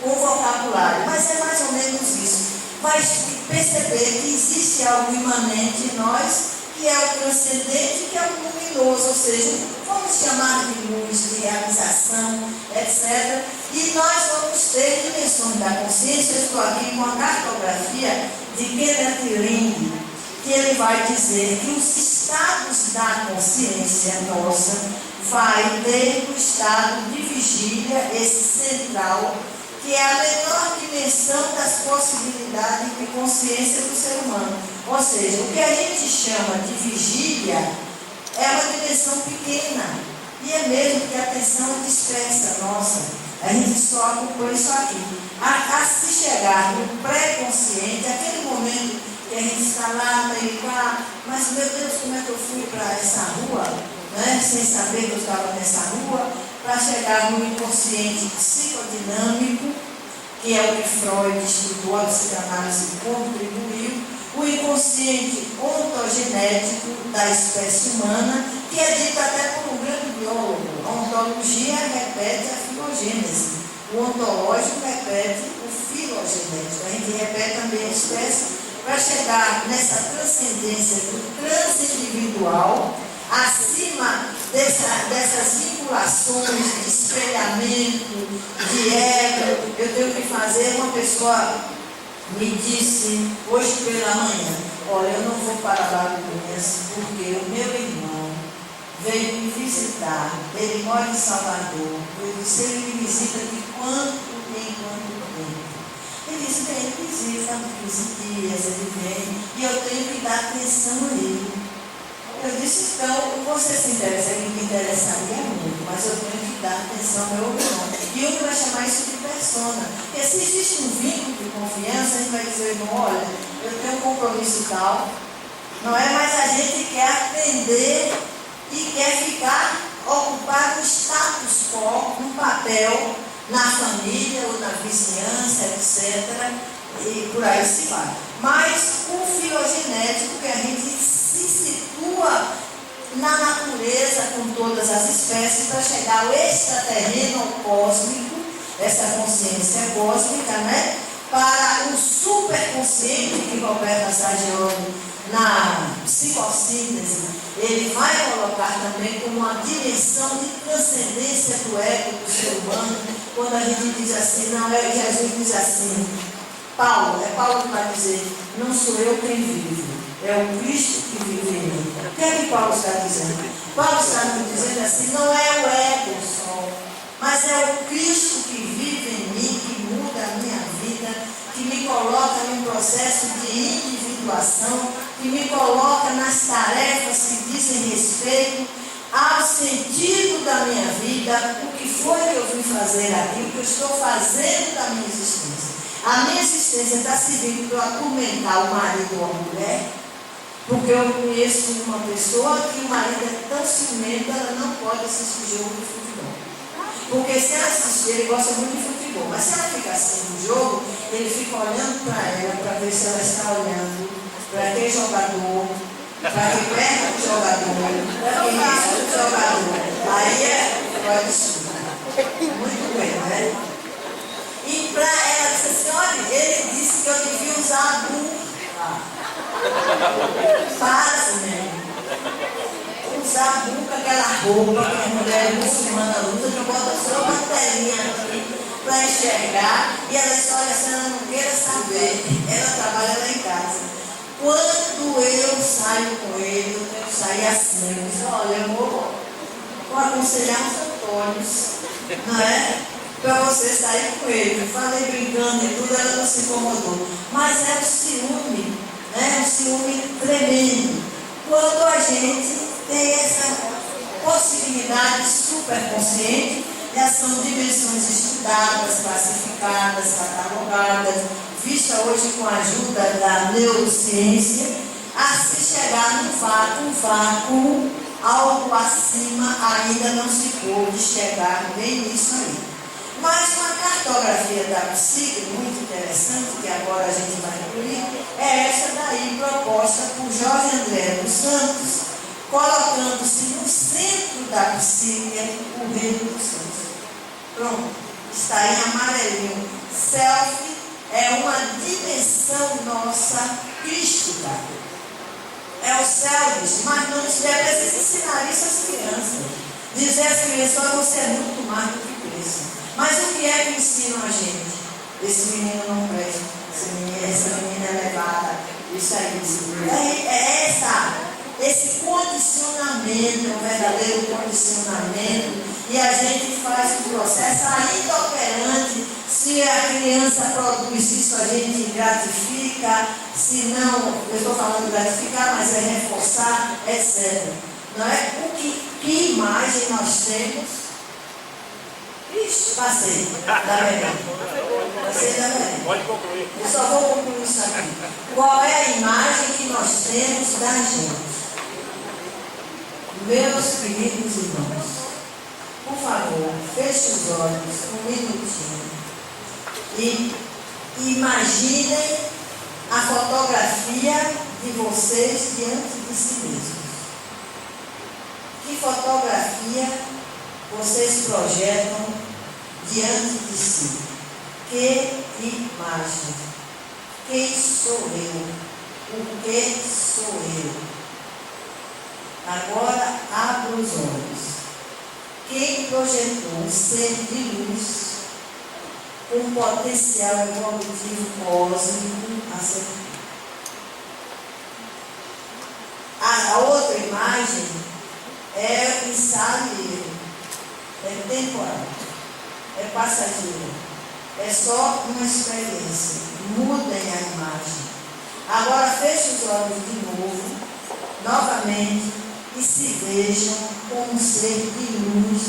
com o vocabulário, mas é mais ou menos isso. vai perceber que existe algo imanente em nós, que é o transcendente, que é o luminoso, ou seja, vamos chamar de luz, de realização, etc. E nós vamos ter dimensões da consciência. Eu estou aqui com uma cartografia de Kenneth Ling, que ele vai dizer que os estados da consciência nossa vai desde o estado de vigília, esse central, que é a menor dimensão das possibilidades de consciência do ser humano. Ou seja, o que a gente chama de vigília é uma dimensão pequena. E é mesmo que a atenção é dispersa nossa. A gente só acompanha isso aqui. A se chegar no pré-consciente, aquele momento que a gente está lá, meio cá, mas meu Deus, como é que eu fui para essa rua, né? Sem saber que eu estava nessa rua, para chegar no inconsciente psicodinâmico, que é o que Freud estudou, a psicanálise contribuiu, o inconsciente ontogenético da espécie humana, que é dito até por um grande biólogo. A ontologia repete a filogênese, o ontológico repete o filogenético. A gente repete também a espécie para chegar nessa transcendência do transindividual, acima dessas vinculações de espelhamento, de ego. Eu tenho que fazer. Uma pessoa me disse hoje pela manhã: olha, eu não vou para lá do Goiás porque o meu irmão veio me visitar. Ele mora em Salvador. Eu disse: ele me visita de quanto em quanto tempo? Ele disse: bem, ele visita 15 dias, ele vem, e eu tenho que dar atenção a ele. Eu disse: então, você se interessa, ele me interessaria muito, mas eu tenho que dar atenção ao meu irmão. E um vai chamar isso de persona. Porque se existe um vínculo de confiança, a gente vai dizer: irmão, olha, eu tenho um compromisso tal, não é? Mas a gente quer atender e quer ficar ocupado um status quo, um papel na família ou na vizinhança, etc. E por aí se vai. Mas o filogenético, que a gente se situa na natureza com todas as espécies para chegar ao extraterreno, ao cósmico, essa consciência cósmica, né? Para o superconsciente que Roberto Assagioli, na psicossíntese, ele vai colocar também como uma dimensão de transcendência do ego do ser humano, quando a gente diz assim, não é, Jesus diz assim, Paulo que vai dizer: não sou eu quem vive, é o Cristo que vive em mim. O que é que Paulo está dizendo? Paulo está nos dizendo assim: não é o ego só, mas é o Cristo que vive em mim, que muda a minha vida, que me coloca num processo de individuação, que me coloca nas tarefas que dizem respeito ao sentido da minha vida, o que foi que eu vim fazer aqui, o que eu estou fazendo da minha existência. A minha existência está servindo para atormentar o marido ou a mulher, porque eu conheço uma pessoa que o marido é tão ciumento, ela não pode assistir jogo de futebol. Porque se ela assistir, ele gosta muito de futebol, mas se ela ficar assistindo o jogo, ele fica olhando para ela, para ver se ela está olhando para aquele jogador, para que perto do jogador, para que risco do jogador. Aí pode estudar. Muito bem, né? E para ela disse assim: olha, ele disse que eu devia usar a burca. Pasmem. Usar a burca, aquela roupa que a mulher muçulmana usa, que bota só uma telinha aqui para enxergar. E ela disse: olha, se ela não queira saber, ela trabalha lá em casa. Quando eu saio com ele, eu tenho que sair assim. Eu disse: olha, amor, vou aconselhar os Antônios, não é? Para você sair com ele. Falei brincando e tudo, ela não se incomodou. Mas é o ciúme, né? Um ciúme tremendo. Quando a gente tem essa possibilidade superconsciente, já são dimensões estudadas, classificadas, catalogadas, vista hoje com a ajuda da neurociência, a se chegar no vácuo, algo acima ainda não se pôde chegar bem nisso aí. Mas uma cartografia da psique, muito interessante, que agora a gente vai incluir, é essa daí proposta por Jorge André dos Santos, colocando-se no centro da psique o reino dos santos. Pronto, está em amarelinho. Self é uma dimensão nossa crística. É o céu, mas não tiver, precisa ensinar isso às crianças. Dizer às crianças, olha, você é muito mais do que isso. Mas o que é que ensinam a gente? Esse menino não presta, essa menina é levada, isso aí. Esse condicionamento, é um verdadeiro condicionamento, e a gente faz o processo ainda operante. Se a criança produz isso, a gente gratifica. Se não, eu estou falando gratificar, mas é reforçar, etc. Não é? Que imagem nós temos? Ixi, passei da verdade. Pode concluir. Eu só vou concluir isso aqui. Qual é a imagem que nós temos da gente? Meus queridos irmãos, por favor, feche os olhos um minutinho e imaginem a fotografia de vocês diante de si mesmos. Que fotografia vocês projetam diante de si? Que imagem? Quem sou eu? O que sou eu? Agora abra os olhos. Quem projetou um ser de luz com potencial evolutivo cósmico a ser? A outra imagem é insálio, é temporal, é passageiro, é só uma experiência. Mudem a imagem. Agora feche os olhos de novo, novamente, e se vejam como um ser de luz,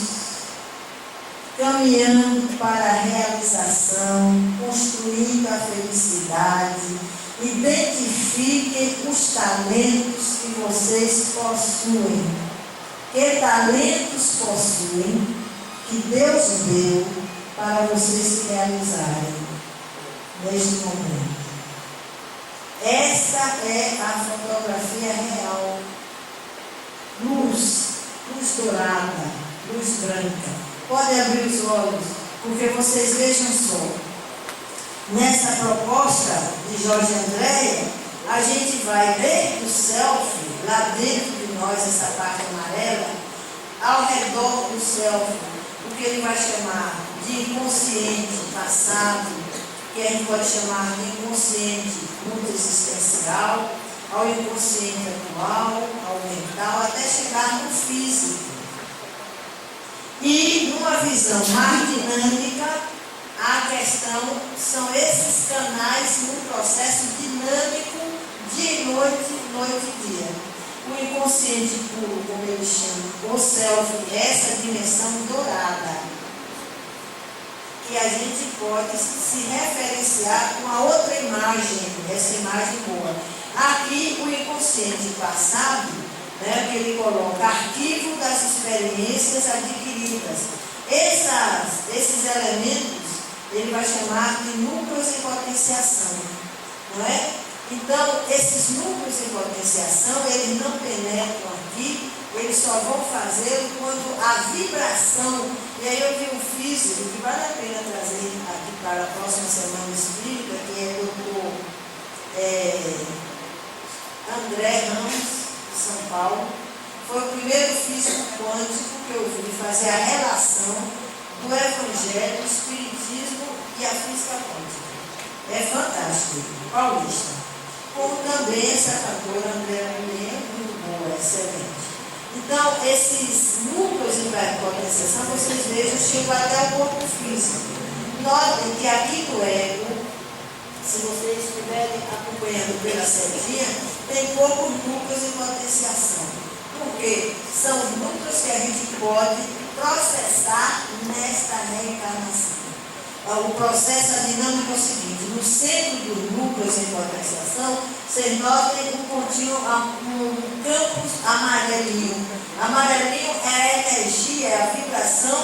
caminhando para a realização, construindo a felicidade. Identifiquem os talentos que vocês possuem. Que talentos possuem que Deus deu para vocês se realizarem neste momento. Esta é a fotografia real. Luz dourada, luz branca. Podem abrir os olhos, porque vocês vejam só. Nessa proposta de Jorge Andréia, a gente vai desde o self, lá dentro de nós, essa parte amarela, ao redor do self, o que ele vai chamar de inconsciente passado, que a gente pode chamar de inconsciente multiexistencial, ao inconsciente atual, ao mental, até chegar no físico. E numa visão mais dinâmica, a questão são esses canais num processo dinâmico de noite, noite e dia. O inconsciente puro, como ele chama, o self, essa dimensão dourada, que a gente pode se referenciar com a outra imagem, essa imagem boa. Aqui o inconsciente passado, né, que ele coloca arquivo das experiências adquiridas. Esses elementos ele vai chamar de núcleos em potenciação, não é? Então, esses núcleos em potenciação, eles não penetram aqui, eles só vão fazer quando a vibração, e aí eu vi um físico que vale a pena trazer aqui para a próxima semana espírita, que é o doutor André Ramos, de São Paulo. Foi o primeiro físico quântico que eu vi fazer a relação do Evangelho, do Espiritismo e a física quântica. É fantástico, paulista. Como também essa cantora Andréa Mulher, muito boa, excelente. Então, esses núcleos de potenciação, vocês vejam, chegam até o corpo físico. Notem que aqui do ego, se vocês estiverem acompanhando pela setinha, tem poucos núcleos de potenciação. Porque são os núcleos que a gente pode processar nesta reencarnação. O processo dinâmico é o seguinte: no centro dos núcleos em potenciação, vocês notem um pontinho, um campus amarelinho. Amarelinho é a energia, é a vibração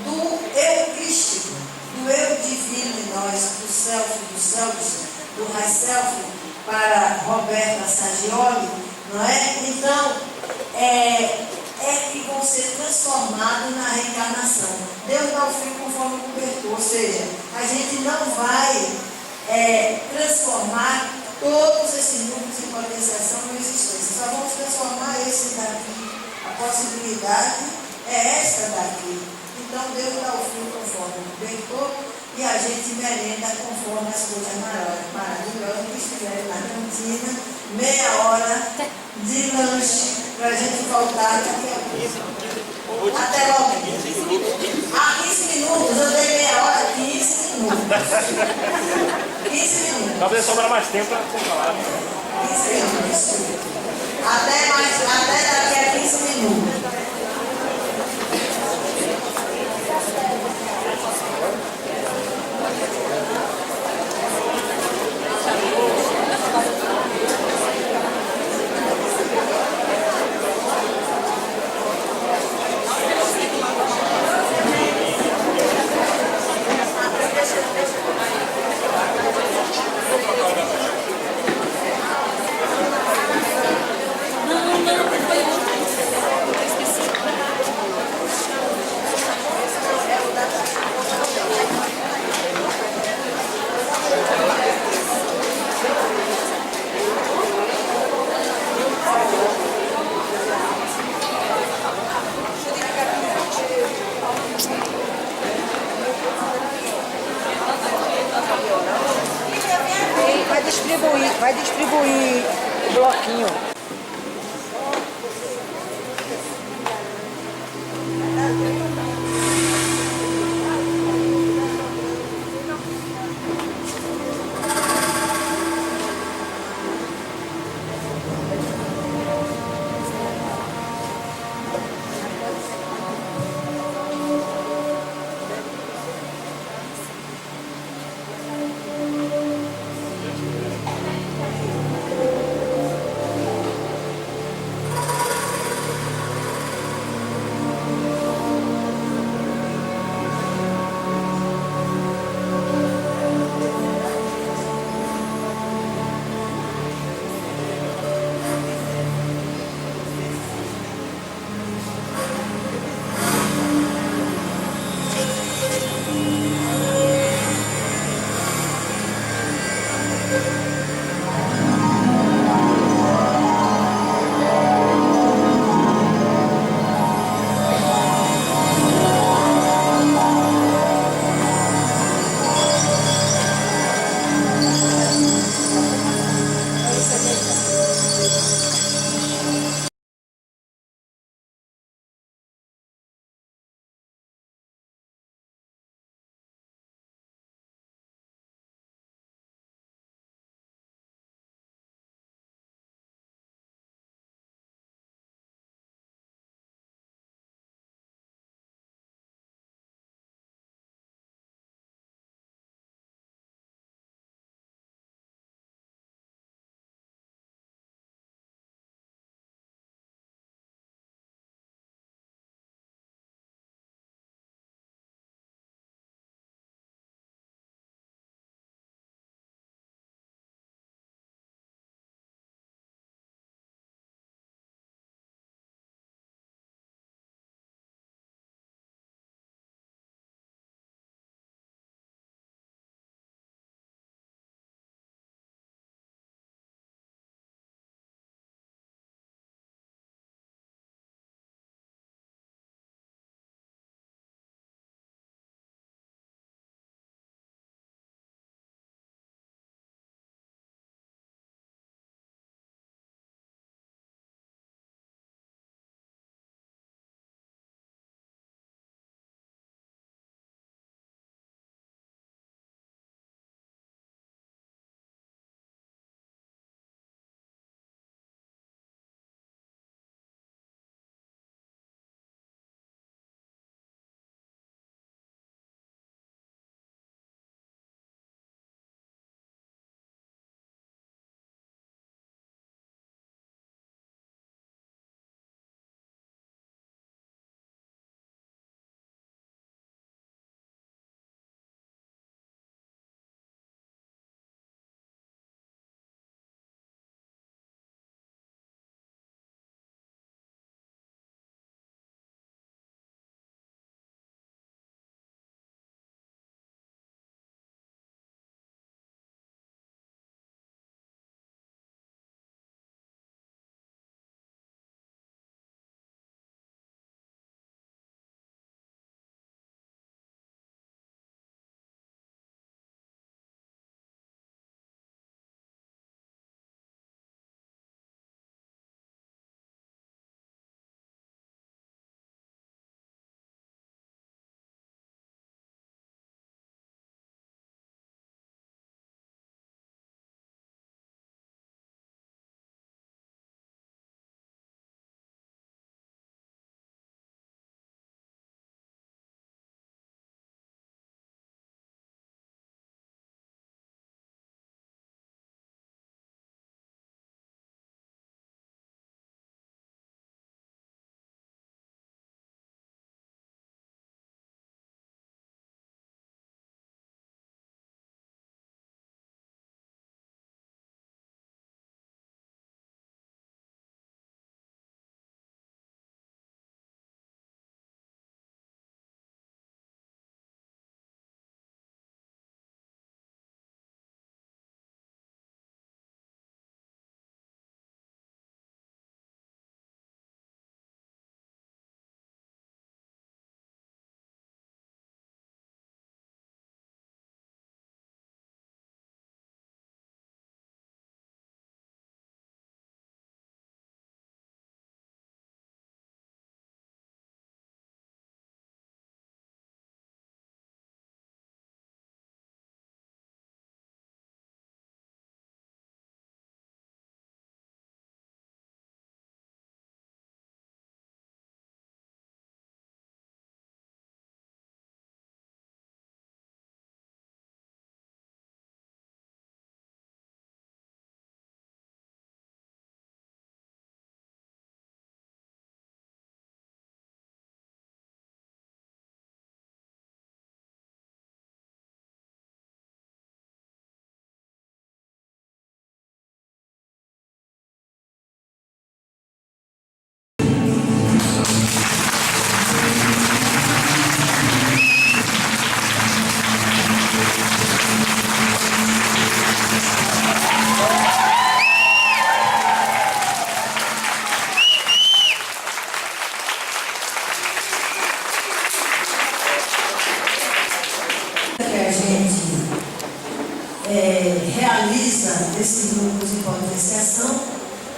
do eu crístico, do eu divino em nós, do self, do high self, para Roberta Saggioli, não é? Então, que vão ser transformados na reencarnação. Deus dá o fio conforme o cobertor, ou seja, a gente não vai transformar todos esses núcleos de potenciação não existência. Só vamos transformar esse daqui. A possibilidade é esta daqui. Então Deus dá o fim conforme o veitor e a gente merenda conforme as coisas maravilhosas que estiverem na cantina, meia hora de lanche para a gente voltar daqui a pouco. Até logo. 15 minutos, eu dei meia hora, 15 minutos. 15 minutos. Talvez sobrar mais tempo para você falar. 15 minutos. Até daqui a 15 minutos. Vai distribuir o bloquinho.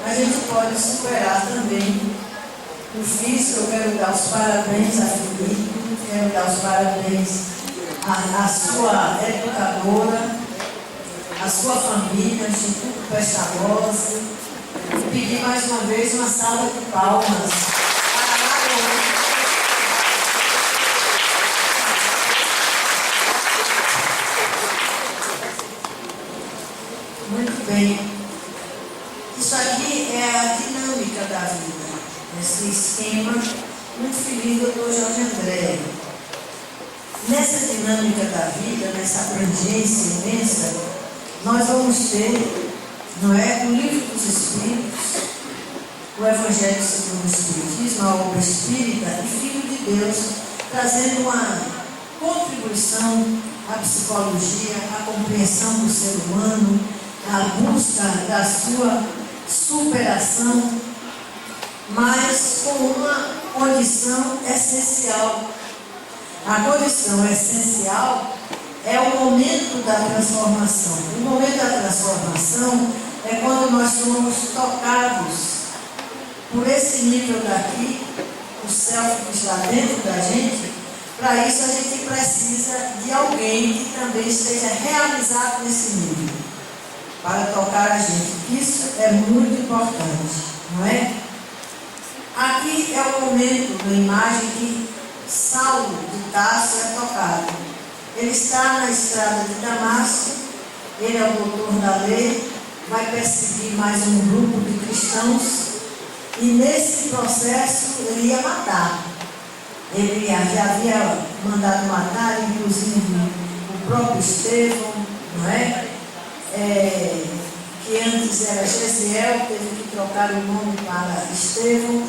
a gente pode superar também o físico. Eu quero dar os parabéns a Felipe, quero dar os parabéns à sua educadora, à sua família, ao Instituto Pestalozzi, e pedir mais uma vez uma salva de palmas para a Lagoa. Muito bem. Isso aqui é a dinâmica da vida. Esse esquema muito feliz do Dr. Jorge André. Nessa dinâmica da vida, nessa abrangência imensa, nós vamos ter, não é, o Livro dos Espíritos, o Evangelho segundo o Espiritismo, a obra espírita e Filho de Deus, trazendo uma contribuição à psicologia, à compreensão do ser humano, à busca da sua superação, mas com uma condição essencial. A condição essencial é o momento da transformação. O momento da transformação é quando nós somos tocados por esse nível daqui, o self que está dentro da gente. Para isso a gente precisa de alguém que também esteja realizado nesse nível, para tocar a gente. Isso é muito importante, não é? Aqui é o momento da imagem que Saulo de Tarso é tocado. Ele está na estrada de Damasco, ele é o doutor da lei, vai perseguir mais um grupo de cristãos, e nesse processo ele ia matar. Ele já havia mandado matar, inclusive, o próprio Estevão, não é? Que antes era Gesiel, teve que trocar o nome para Estevão,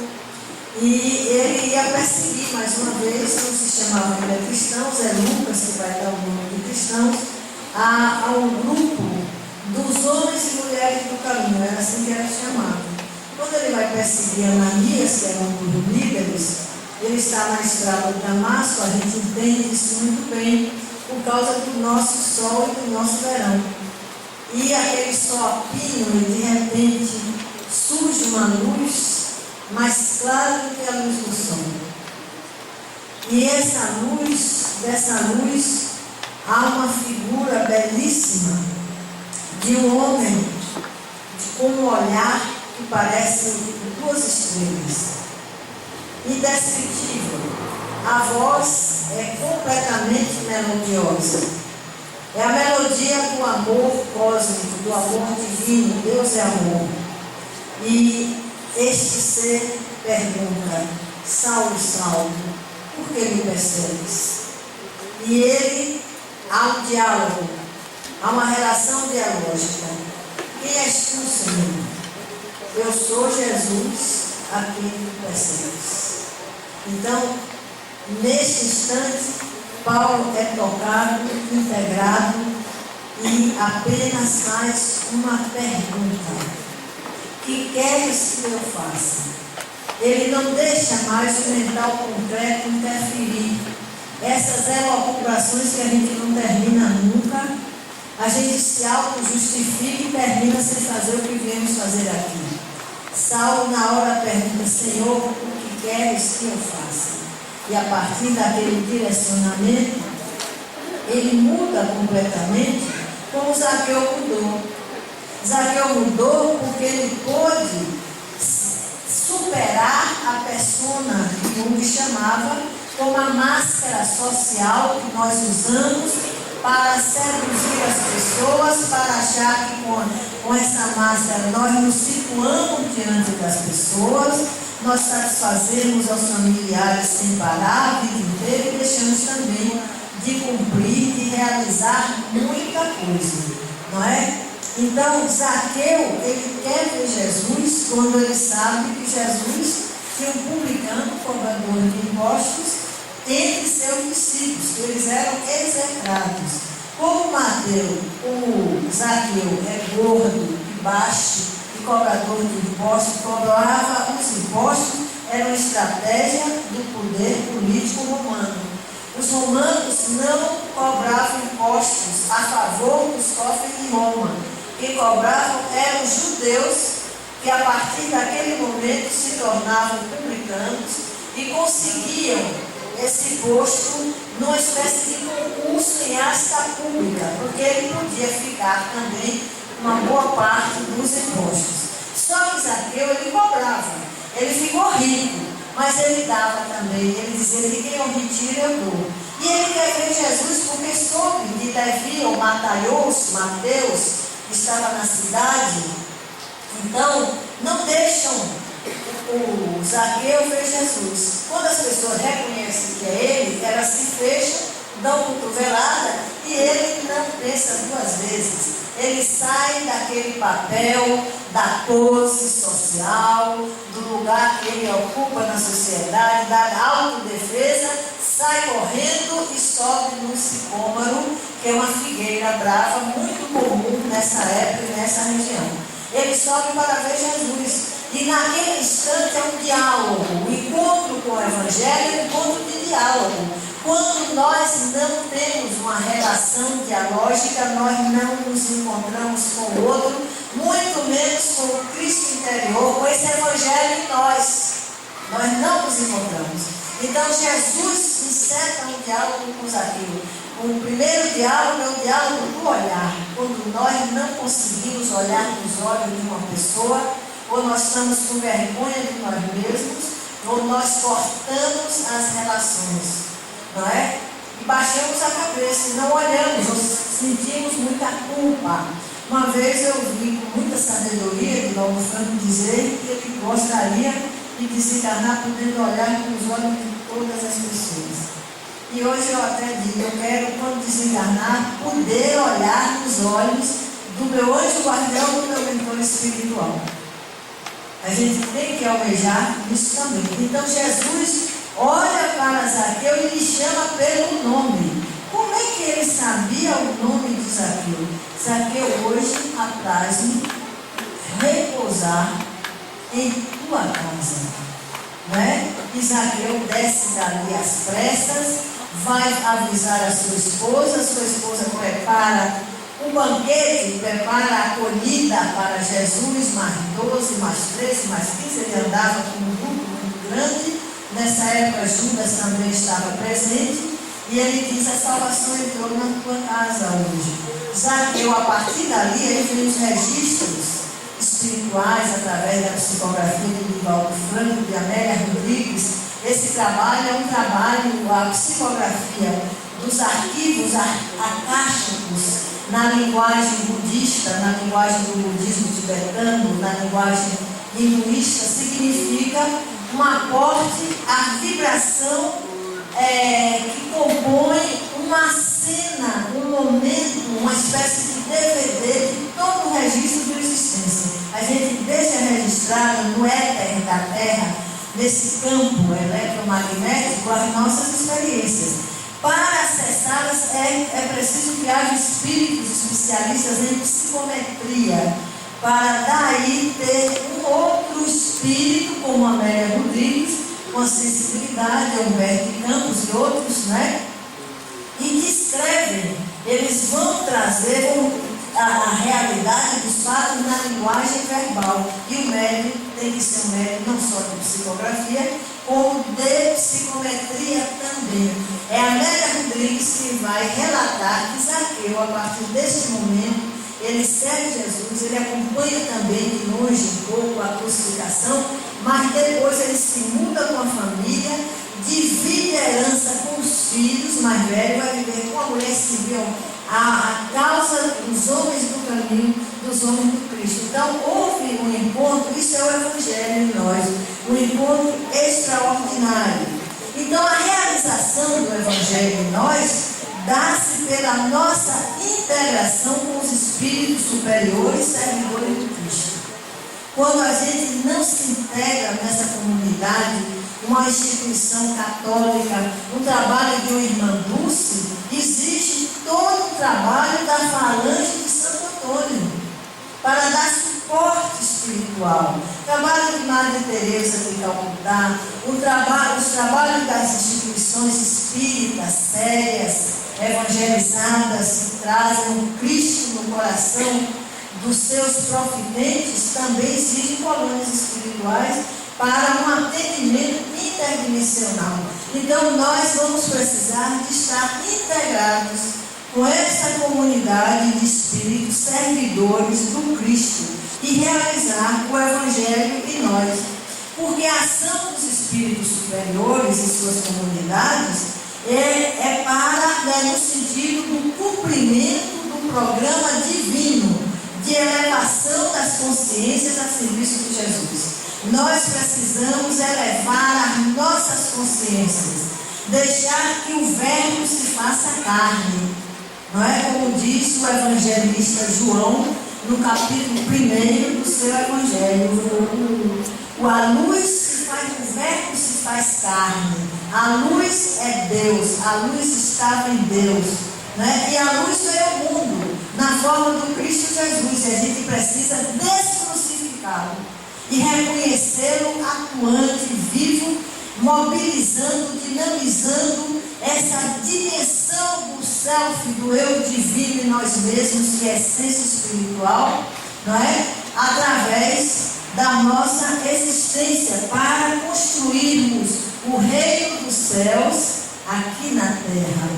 e ele ia perseguir mais uma vez, não se chamavam ainda cristãos, é Lucas que vai dar o nome de cristãos, a um grupo dos homens e mulheres do caminho, era assim que era chamado. Quando ele vai perseguir Ananias, que era um dos líderes, ele está na estrada de Damasco, a gente entende isso muito bem, por causa do nosso sol e do nosso verão. E aquele sol pino, e de repente surge uma luz mais clara do que a luz do sol. E dessa luz, há uma figura belíssima de um homem com um olhar que parece duas estrelas. Indescritível. A voz é completamente melodiosa. É a melodia do amor cósmico, do amor divino. Deus é amor. E este ser pergunta: Saulo, Saulo, por que me persegues? E ele, há um diálogo, há uma relação dialógica. Quem és tu, Senhor? Eu sou Jesus, a quem tu persegues. Então, neste instante, Paulo é tocado, integrado, e apenas faz uma pergunta: que queres que eu faça? Ele não deixa mais o mental concreto interferir. Essas elucubrações que a gente não termina nunca, a gente se auto-justifica e termina sem fazer o que viemos fazer aqui. Saulo, na hora, pergunta: Senhor, o que queres que eu faça? E a partir daquele direcionamento, ele muda completamente, como Zaqueu mudou. Zaqueu mudou porque ele pôde superar a persona que Jung chamava como a máscara social que nós usamos para seduzir as pessoas, para achar que com essa máscara nós nos situamos diante das pessoas, nós satisfazemos aos familiares sem parar a vida inteira e deixamos também de cumprir, de realizar muita coisa, não é? Então, Zaqueu, ele quer ver Jesus quando ele sabe que Jesus tinha um publicano, cobrador de impostos, entre seus discípulos, que eles eram execrados. Como o Zaqueu é gordo e baixo e cobrador de impostos, cobrava os impostos, era uma estratégia do poder político romano. Os romanos não cobravam impostos a favor dos cofres de Roma. Quem cobravam eram os judeus que a partir daquele momento se tornavam publicanos e conseguiam esse posto numa espécie de concurso em asta pública, porque ele podia ficar também uma boa parte dos impostos. Só que Zaqueu, ele cobrava, ele ficou rico, mas ele dava também, ele dizia que quem eu retiro eu dou. E ele quer ver Jesus porque soube que Levi ou Mateus estava na cidade, então não deixam o Zaqueu ver Jesus. Quando as pessoas reconhecem que é ele, elas se fecham, dão cotovelada e ele não pensa duas vezes. Ele sai daquele papel da pose social, do lugar que ele ocupa na sociedade, da autodefesa, sai correndo e sobe no sicômoro, que é uma figueira brava muito comum nessa época e nessa região. Ele sobe para ver Jesus. E naquele instante é um diálogo, o encontro com o Evangelho é um encontro de diálogo. Quando nós não temos uma relação dialógica, nós não nos encontramos com o outro, muito menos com o Cristo interior, com esse Evangelho em nós. Nós não nos encontramos. Então Jesus inseta um diálogo com Zaqueu. O primeiro diálogo é o diálogo do olhar. Quando nós não conseguimos olhar nos olhos de uma pessoa, ou nós estamos com vergonha de nós mesmos, ou nós cortamos as relações, não é? E baixamos a cabeça e não olhamos, nós sentimos muita culpa. Uma vez eu vi com muita sabedoria de Laudo Franco dizer que ele gostaria de desencarnar podendo olhar com os olhos de todas as pessoas. E hoje eu até digo, eu quero, quando desencarnar, poder olhar nos olhos do meu anjo guardião, do meu mentor espiritual. A gente tem que almejar isso também. Então Jesus olha para Zaqueu e lhe chama pelo nome. Como é que ele sabia o nome de Zaqueu? Zaqueu, hoje apraz-me repousar em tua casa. Não é? E Zaqueu desce dali às pressas, vai avisar a sua esposa prepara o banquete, prepara a acolhida para Jesus, mais 12, mais 13, mais 15, ele andava com um grupo muito grande. Nessa época Judas também estava presente, e ele diz: a salvação entrou na tua casa hoje. Zaqueu, a partir dali, ele tem os registros espirituais através da psicografia de Divaldo Franco, de Amélia Rodrigues. Esse trabalho é um trabalho, a psicografia dos arquivos acásticos na linguagem budista, na linguagem do budismo tibetano, na linguagem hinduísta, significa um aporte, a vibração que compõe uma cena, um momento, uma espécie de DVD de todo o registro de existência. A gente deixa registrado no éter da Terra, nesse campo eletromagnético, as nossas experiências. Para acessá-las é preciso que haja espíritos especialistas em psicometria, para daí ter um outro espírito, como Amélia Rodrigues, com sensibilidade, Humberto Campos e outros, né? E descrevem, eles vão trazer a realidade dos fatos na linguagem verbal. E o médium tem que ser um médium não só de psicografia, como de psicometria também. É a Amélia Rodrigues que vai relatar que Zaqueu, a partir desse momento, ele segue Jesus, ele acompanha também de longe um pouco a crucificação, mas depois ele se muda com a família, divide a herança com os filhos mais velhos, vai viver com a mulher civil, a causa dos homens do caminho, dos homens do Cristo. Então houve um encontro, isso é o Evangelho em nós, um encontro extraordinário. Então a realização do Evangelho em nós dá-se pela nossa integração com os espíritos superiores, servidores do Cristo. Quando a gente não se integra nessa comunidade, uma instituição católica, um trabalho de uma irmã Dulce, existe todo o trabalho da falange de Santo Antônio, para dar suporte espiritual. O trabalho de Madre Teresa de Calcutá, os trabalhos das instituições espíritas sérias, evangelizadas, que trazem o Cristo no coração dos seus profitentes, também exigem colônias espirituais para um atendimento interdimensional. Então, nós vamos precisar de estar integrados com essa comunidade de espíritos servidores do Cristo e realizar o Evangelho em nós. Porque a ação dos espíritos superiores em suas comunidades é no sentido do cumprimento do programa divino de elevação das consciências a serviço de Jesus. Nós precisamos elevar as nossas consciências, deixar que o verbo se faça carne. Não é como diz o evangelista João, no capítulo 1 do seu evangelho. A luz se faz, o verbo se faz carne. A luz é Deus, a luz estava em Deus. Né? E a luz veio ao mundo, na forma do Cristo Jesus. E a gente precisa descrucificá-lo e reconhecê-lo atuante, vivo, mobilizando, dinamizando essa dimensão do self, do eu divino em nós mesmos, que é a essência espiritual, não é? Através da nossa existência, para construirmos o reino dos céus aqui na terra,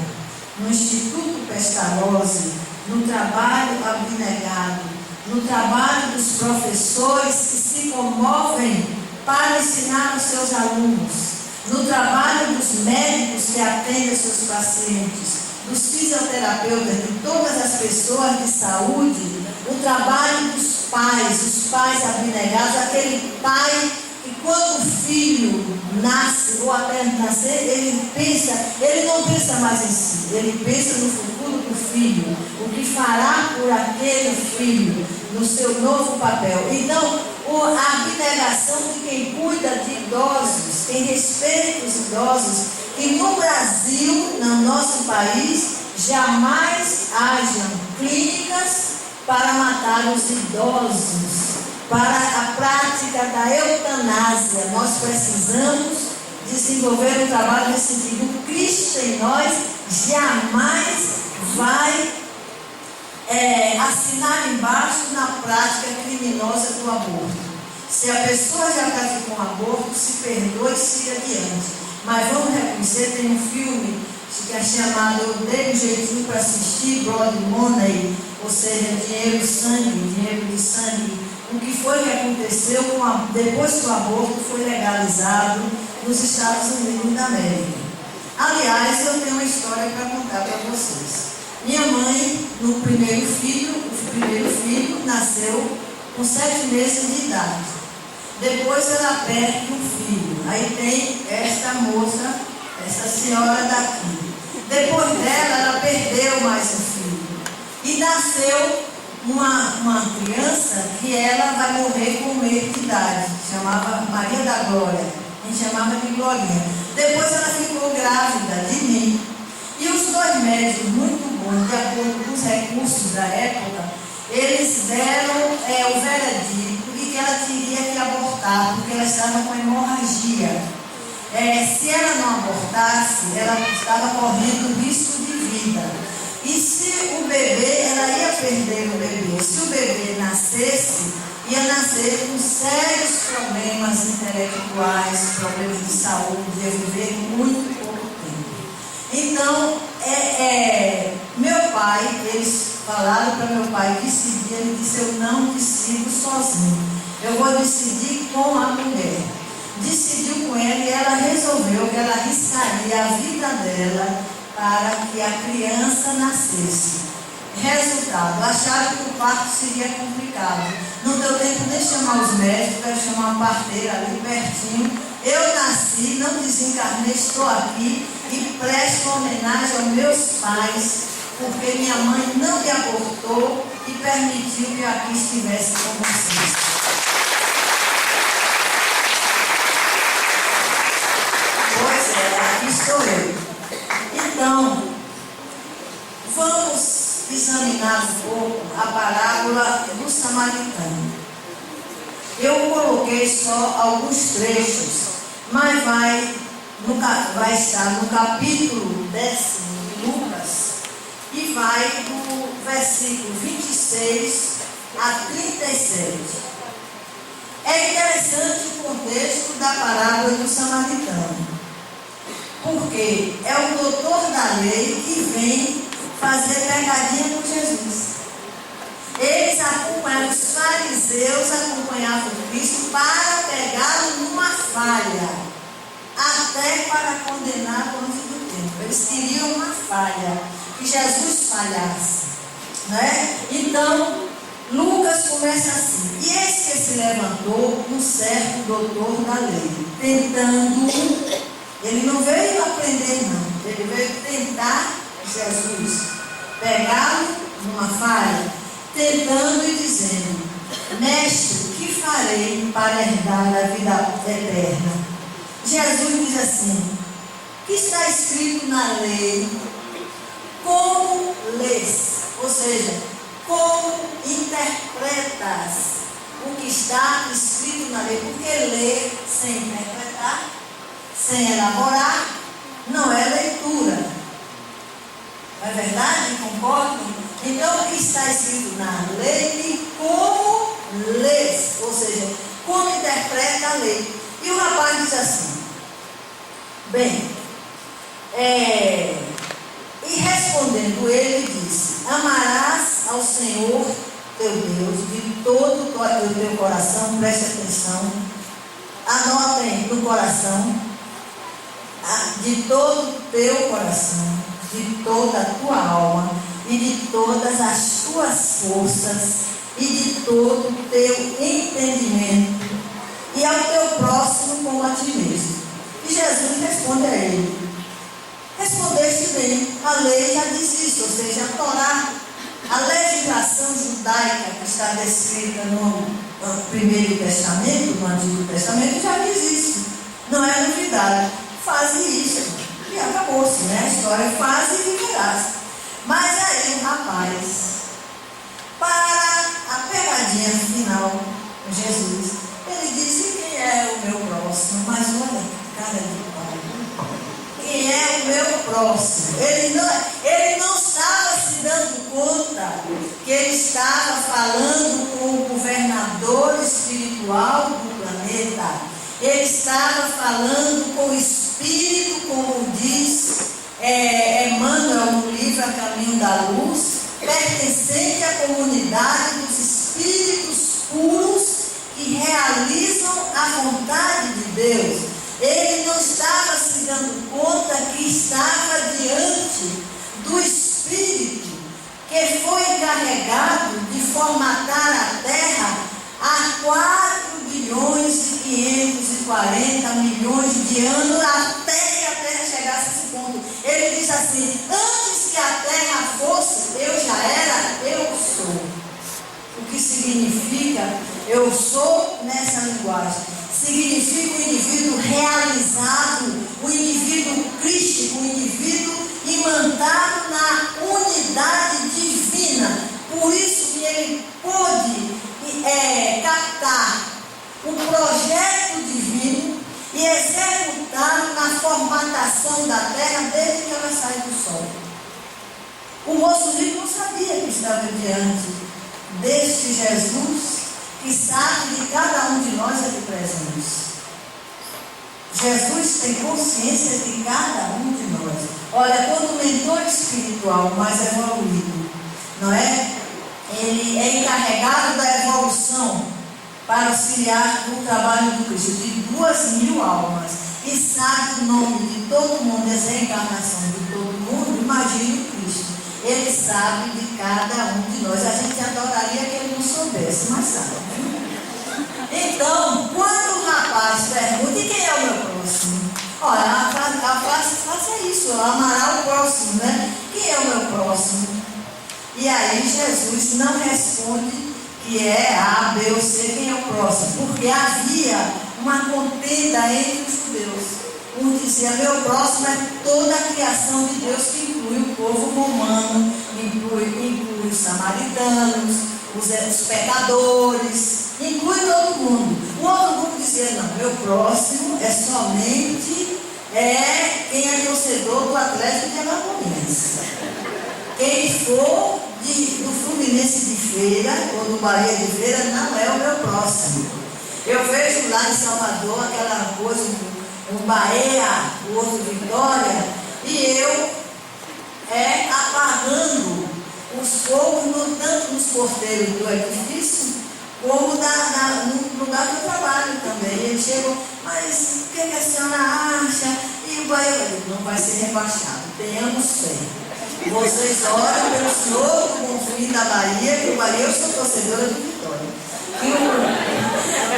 no Instituto Pestalozzi, no trabalho abnegado, no trabalho dos professores que se comovem para ensinar os seus alunos, no trabalho dos médicos que atendem seus pacientes, dos fisioterapeutas, de todas as pessoas de saúde, o trabalho dos pais, os pais abnegados, aquele pai que quando o filho nasce ou até nascer, ele não pensa mais em si, ele pensa no futuro do filho, o que fará por aquele filho, no seu novo papel. Então, a abnegação de quem cuida de idosos, quem respeita os idosos, que no Brasil, no nosso país, jamais hajam clínicas para matar os idosos, para a prática da eutanásia. Nós precisamos desenvolver um trabalho nesse sentido. O Cristo em nós jamais vai assinar embaixo na prática criminosa do aborto. Se a pessoa já praticou um aborto, se perdoe e siga adiante. Mas vamos reconhecer, tem um filme que é chamado Eu Dei um Jeitinho para Assistir, Blood Money, ou seja, dinheiro de sangue. O que foi que aconteceu depois que o aborto foi legalizado nos Estados Unidos da América. Aliás, eu tenho uma história para contar para vocês. Minha mãe, o primeiro filho nasceu com 7 meses de idade. Depois ela perde um filho. Aí tem esta moça, essa senhora daqui. Depois dela, ela perdeu mais um filho. E nasceu uma criança que ela vai morrer com meio de idade. Chamava Maria da Glória. A gente chamava de Glorinha. Depois ela ficou grávida de mim. E os 2 médicos, muito bons, de acordo com os recursos da época, eles deram o veredito de que ela teria que abortar, porque ela estava com hemorragia. Se ela não abortasse, ela estava correndo risco de vida. E se o bebê, ela ia perder o bebê. Se o bebê nascesse, ia nascer com sérios problemas intelectuais, problemas de saúde, ia viver muito pouco tempo. Então, meu pai, eles falaram para meu pai decidir, ele disse: eu não decido sozinho, eu vou decidir com a mulher. Decidiu com ela e ela resolveu que ela arriscaria a vida dela para que a criança nascesse. Resultado, acharam que o parto seria complicado. Não deu tempo nem de chamar os médicos, para chamar uma parteira ali pertinho. Eu nasci, não desencarnei, estou aqui e presto homenagem aos meus pais, porque minha mãe não me abortou e permitiu que eu aqui estivesse com vocês. Pois é, aqui estou eu. Então, vamos examinar um pouco a parábola do samaritano. Eu coloquei só alguns trechos, mas vai estar no capítulo 10 de Lucas e vai do versículo 26 a 37. É É interessante o contexto da parábola do samaritano, porque é o doutor da lei que vem fazer pegadinha com Jesus. Eles acompanhavam, os fariseus acompanhavam Cristo para pegá-lo numa falha, até para condenar o anjo do tempo. Eles queriam uma falha, que Jesus falhasse, né? Então, Lucas começa assim: e eis que se levantou um certo doutor da lei, tentando, ele não veio aprender não, ele veio tentar Jesus, pegá-lo numa falha, tentando e dizendo: mestre, que farei para herdar a vida eterna? Jesus diz assim: que está escrito na lei, como lês? Ou seja, como interpretas o que está escrito na lei? Porque ler sem interpretar, sem elaborar, não é leitura. Não é verdade? Concordam? Então, o que está escrito na lei, como lês? Ou seja, como interpreta a lei? E o rapaz diz assim: bem, e respondendo ele disse: amarás ao Senhor teu Deus de todo o teu coração. Preste atenção, anotem no coração, de todo o teu coração, de toda a tua alma e de todas as tuas forças e de todo o teu entendimento, e ao teu próximo como a ti mesmo. E Jesus responde a ele: respondeste bem, a lei já diz isso. Ou seja, a Torá, a legislação judaica que está descrita no Primeiro Testamento, no Antigo Testamento, já diz isso. Não é novidade. Faze isso e acabou-se, né? A história faz e viverás. Mas aí o rapaz, para a pegadinha final com Jesus, ele disse: quem é o meu próximo? Mas olha, cara de pau. Quem é o meu próximo? Ele não estava se dando conta que ele estava falando com o governador espiritual do planeta. Ele estava falando com o Espírito, como diz Emmanuel no livro A Caminho da Luz, pertencente à comunidade dos espíritos puros que realizam a vontade de Deus. Ele não estava se dando conta que estava diante do Espírito que foi encarregado de formatar a terra há 4 bilhões e 540 milhões de anos, até que a terra chegasse a esse ponto. Ele diz assim: antes que a terra fosse, eu já era, eu sou. O que significa eu sou nessa linguagem? Significa o indivíduo realizado, o indivíduo crístico, o indivíduo imantado na unidade divina. Por isso que ele pôde captar o projeto divino e executá-lo na formatação da terra desde que ela sai do sol. O moço rico não sabia que estava diante deste Jesus que sabe de cada um de nós aqui presentes. Jesus tem consciência de cada um de nós. Olha, quando o mentor espiritual mais evoluído, não é? Ele é encarregado da evolução para auxiliar no trabalho do Cristo de 2.000 almas e sabe o nome de todo mundo, as reencarnações de todo mundo. Imagine o Cristo. Ele sabe de cada um de nós. A gente adoraria que ele não soubesse, mas sabe. Então, quando o rapaz pergunta: e quem é o meu próximo? Olha, a frase é isso: amará o próximo, né? Quem é o meu próximo? E aí Jesus não responde que é A, B ou C quem é o próximo, porque havia uma contenda entre os judeus. Um dizia: meu próximo é toda a criação de Deus, que inclui o povo romano, inclui os samaritanos, os pecadores, inclui todo mundo. O outro grupo dizia: não, meu próximo é somente quem é torcedor do Atlético de Alagoas. Quem for do Fluminense de Feira ou do Bahia de Feira não é o meu próximo. Eu vejo lá em Salvador aquela coisa, um Bahia, o outro Vitória, e eu apagando os fogos, tanto nos porteiros do edifício, como no lugar que eu trabalho também. Eles chegam, mas o que a senhora acha? E o Bahia não vai ser rebaixado, tenhamos fé. Vocês oram pelo Senhor, com o fim da Bahia, que o Bahia, eu sou torcedora do Vitória.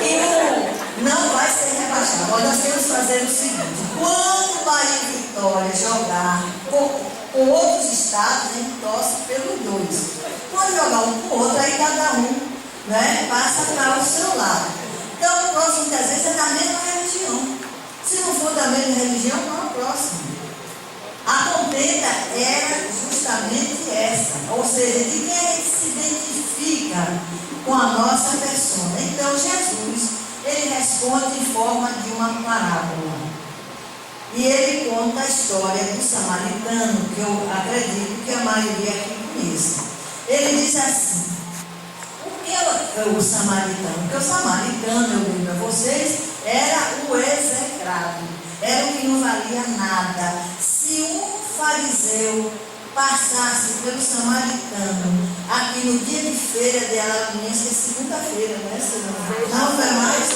E não vai ser rebaixado. Nós temos que fazer o seguinte: quando o Bahia e Vitória jogar com outros estados, a gente torce pelos dois. Quando jogar um com o outro, aí cada um, né, passa para o seu lado. Então, o próximo muitas vezes é da mesma religião. Se não for da mesma religião, não é o próximo. A contenda era justamente essa, ou seja, de quem a gente se identifica com a nossa persona. Então, Jesus, ele responde em forma de uma parábola. E ele conta a história do samaritano, que eu acredito que a maioria aqui conhece. Ele diz assim: o que é o samaritano? Porque o samaritano, eu digo a vocês, era o execrado, era o que não valia nada. Se um fariseu passasse pelo samaritano aqui no dia de feira de Alagoinhas, que é segunda-feira, né? Não é mais,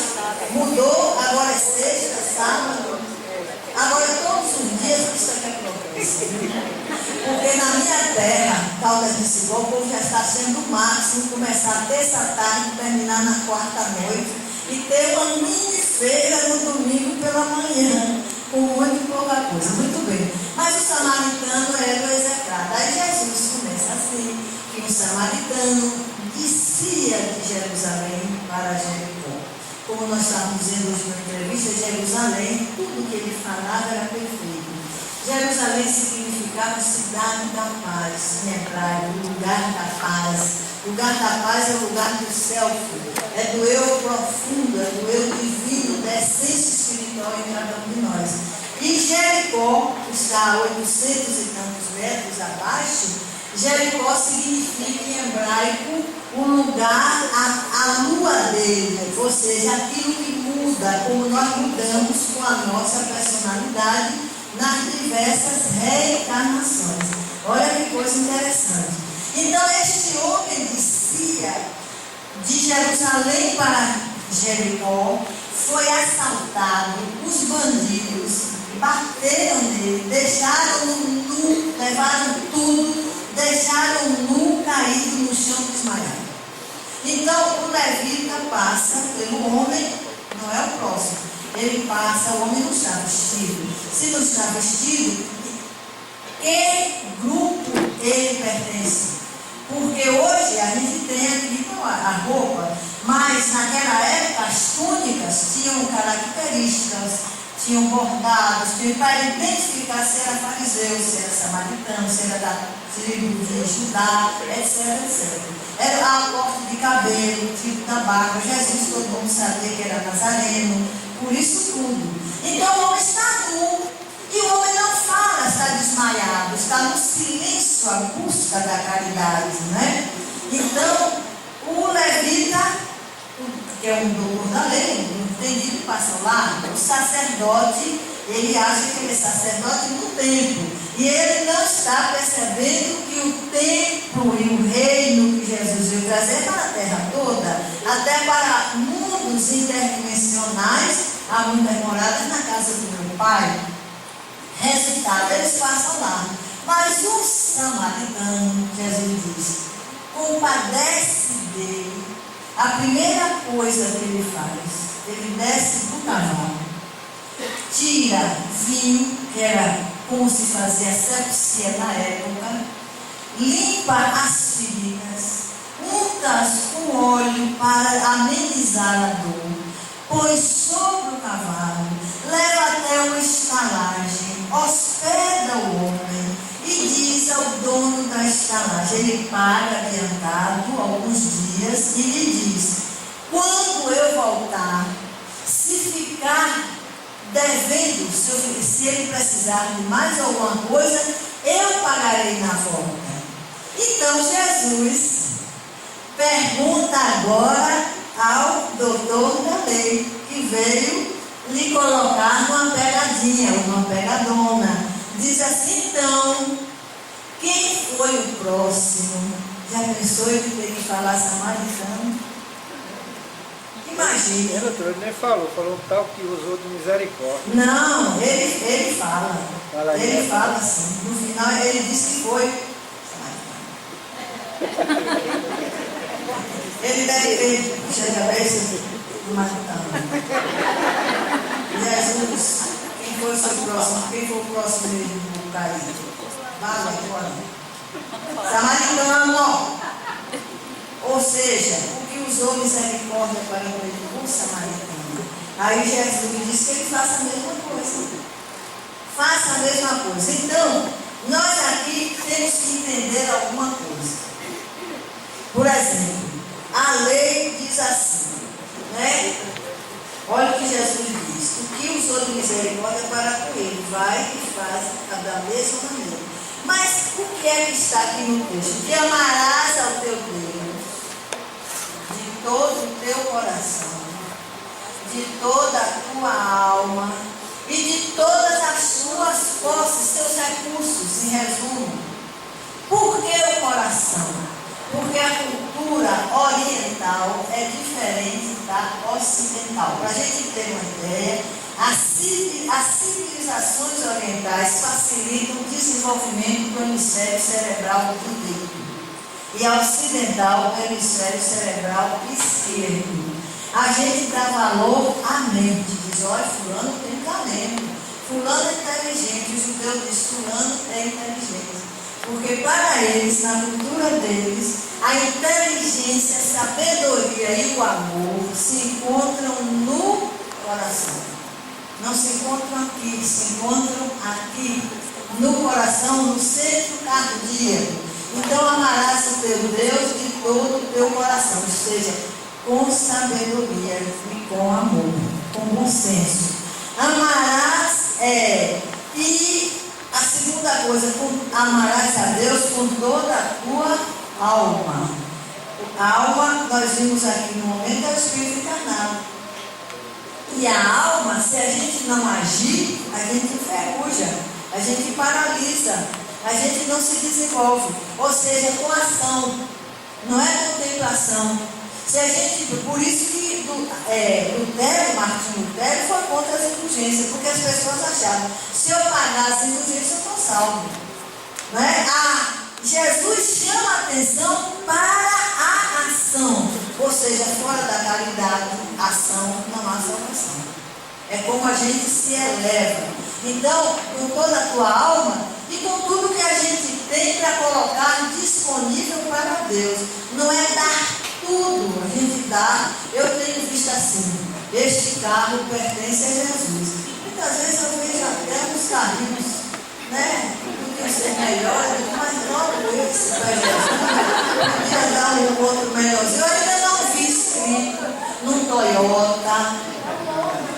mudou, agora é sexta, sábado, agora todos os dias isso aqui é progresso. Porque na minha terra, Caldas de Cibó, o povo já está sendo o máximo começar terça tarde, terminar na quarta noite e ter uma mini feira no domingo pela manhã, com muito pouca coisa. Muito bem. Mas o samaritano era o execrado. Aí Jesus começa assim, que o samaritano descia de Jerusalém para Jericó. Como nós estávamos dizendo hoje na entrevista, Jerusalém, tudo que ele falava era perfeito. Jerusalém significava cidade da paz, em hebraico, lugar da paz. Lugar da paz é o lugar do self, é do eu profundo, é do eu divino, da essência espiritual em cada um de nós. E Jericó, está a 800 e tantos metros abaixo. Jericó significa em hebraico o lugar, a lua dele, ou seja, aquilo que muda, como nós mudamos com a nossa personalidade nas diversas reencarnações. Olha que coisa interessante. Então este homem descia de Jerusalém para Jericó, foi assaltado, os bandidos bateram nele, deixaram-no nu, levaram tudo, deixaram nu caído no chão desmaiado. Então o levita passa pelo homem, não é o próximo, ele passa, o homem não está vestido. Se não está vestido, que grupo ele pertence? Porque hoje a gente tem aqui a roupa, mas naquela época as túnicas tinham características, tinham bordados, para identificar se era fariseu, se era samaritano, se era da tribo de Judá, etc, etc. Era a corte de cabelo, o tipo da barba. Jesus, todo mundo sabia que era nazareno, por isso tudo. Então o homem está nu, e o homem não fala, está desmaiado, está no silêncio à busca da caridade, né? Então, o levita, que é um doutor da lei, um entendido, passa lá, o sacerdote, ele acha que ele é sacerdote no templo, e ele não está percebendo que o templo e o reino que Jesus veio trazer para a terra toda, até para mundos interdimensionais, há muitas moradas na casa do meu pai. Resultado, eles passam lá. Mas o samaritano, Jesus diz, compadece dele. A primeira coisa que ele faz, ele desce do cavalo, tira vinho, que era como se fazia asepsia na época, limpa as feridas, unta-as com óleo para amenizar a dor, põe sobre o cavalo, leva até uma estalagem, hospeda o homem e diz ao dono da estalagem, ele paga adiantado alguns dias e lhe diz: quando eu voltar, se ficar devendo, se ele precisar de mais alguma coisa, eu pagarei na volta. Então Jesus pergunta agora ao doutor da lei, que veio lhe colocar numa pegadinha, uma pegadona. Diz assim, então, quem foi o próximo? Já pensou em ter que falar samaritano? Imagina. Ele nem falou tal que usou de misericórdia. Não, ele fala. Fala aí. Ele fala assim. No final ele disse que foi. Ele deve ter puxa a cabeça matando. Jesus, quem foi o seu próximo? Quem foi o próximo mesmo? O caído. Fala agora. Samaritano. Ou seja, o que usou misericórdia para o samaritano. Aí Jesus disse que ele faça a mesma coisa. Faça a mesma coisa. Então, nós aqui temos que entender alguma coisa. Por exemplo, a lei diz assim, né? Olha o que Jesus diz. O que usou de misericórdia para com ele, vai e faz da mesma maneira. Mas o que é que está aqui no texto? Que amarás ao teu Deus de todo o teu coração, de toda a tua alma e de todas as tuas forças, seus recursos, em resumo. Por que o coração? Porque a cultura oriental é diferente da ocidental. Para a gente ter uma ideia, as civilizações orientais facilitam o desenvolvimento do hemisfério cerebral direito e a ocidental o hemisfério cerebral esquerdo. A gente dá valor à mente, diz, olha, fulano tem talento, fulano é inteligente, o judeu diz, fulano é inteligente. Porque para eles, na cultura deles, a inteligência, a sabedoria e o amor se encontram no coração. Não se encontram aqui, se encontram aqui, no coração, no centro cardíaco. Então amarás o teu Deus de todo o teu coração, ou seja, com sabedoria e com amor, com bom senso. Amarás e a segunda coisa, amarás a Deus com toda a tua alma. A alma, nós vimos aqui no momento, é o espírito encarnado. E a alma, se a gente não agir, a gente enferruja, a gente paralisa, a gente não se desenvolve. Ou seja, com ação, não é contemplação. Se a gente, por isso que Martinho Lutero foi contra as indulgências, porque as pessoas achavam, se eu pagar as indulgências, eu estou salvo. Não é? Jesus chama a atenção para a ação, ou seja, fora da caridade, ação não há salvação. É como a gente se eleva. Então, com toda a tua alma e com tudo que a gente tem para colocar disponível para Deus. Não é dar tudo, a gente dá. Eu tenho visto assim, este carro pertence a Jesus. Muitas vezes eu vejo até uns carrinhos, né? Podia ser melhor, mas logo esse para Jesus. Podia dar um outro melhorzinho. Eu ainda não vi escrito num Toyota.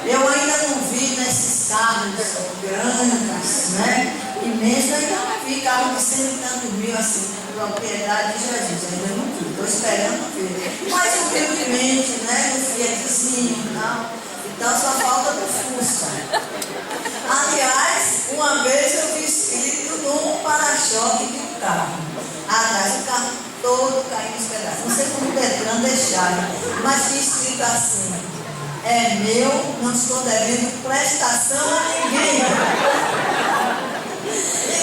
Eu ainda não vi nesses carros grandes, né? Imensos, eu ainda não vi carro de 100 e tantos mil assim, propriedade de Jesus. Ainda não vi, estou esperando ver. Mas humildemente, né? No Fiatzinho, não. Então só falta do Fusca. Aliás, uma vez eu vi escrito num para-choque de um carro. Atrás, o carro todo caindo nos pedaços. Não sei como o Detran deixaram, mas tinha escrito assim: é meu, não estou devendo prestação a ninguém.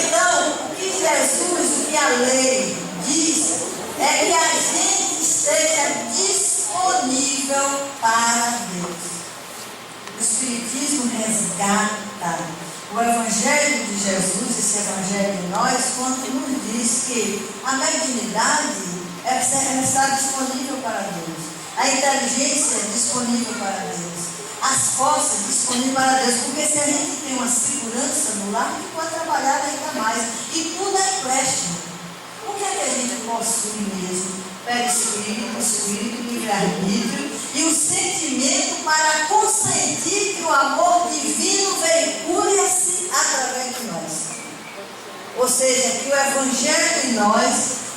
Então, o que Jesus, o que a lei diz, é que a gente esteja disponível para Deus. O Espiritismo resgata o Evangelho de Jesus, esse Evangelho de nós, quando nos diz que a mediunidade é estar disponível para Deus, a inteligência é disponível para Deus, as forças disponíveis para Deus, porque se a gente tem uma segurança no lar, a gente pode trabalhar ainda mais, e tudo é empréstimo. O que é que a gente possui mesmo? Espírito, livre-arbítrio e o sentimento para consentir que o amor divino veicule-se através de nós. Ou seja, que o Evangelho em nós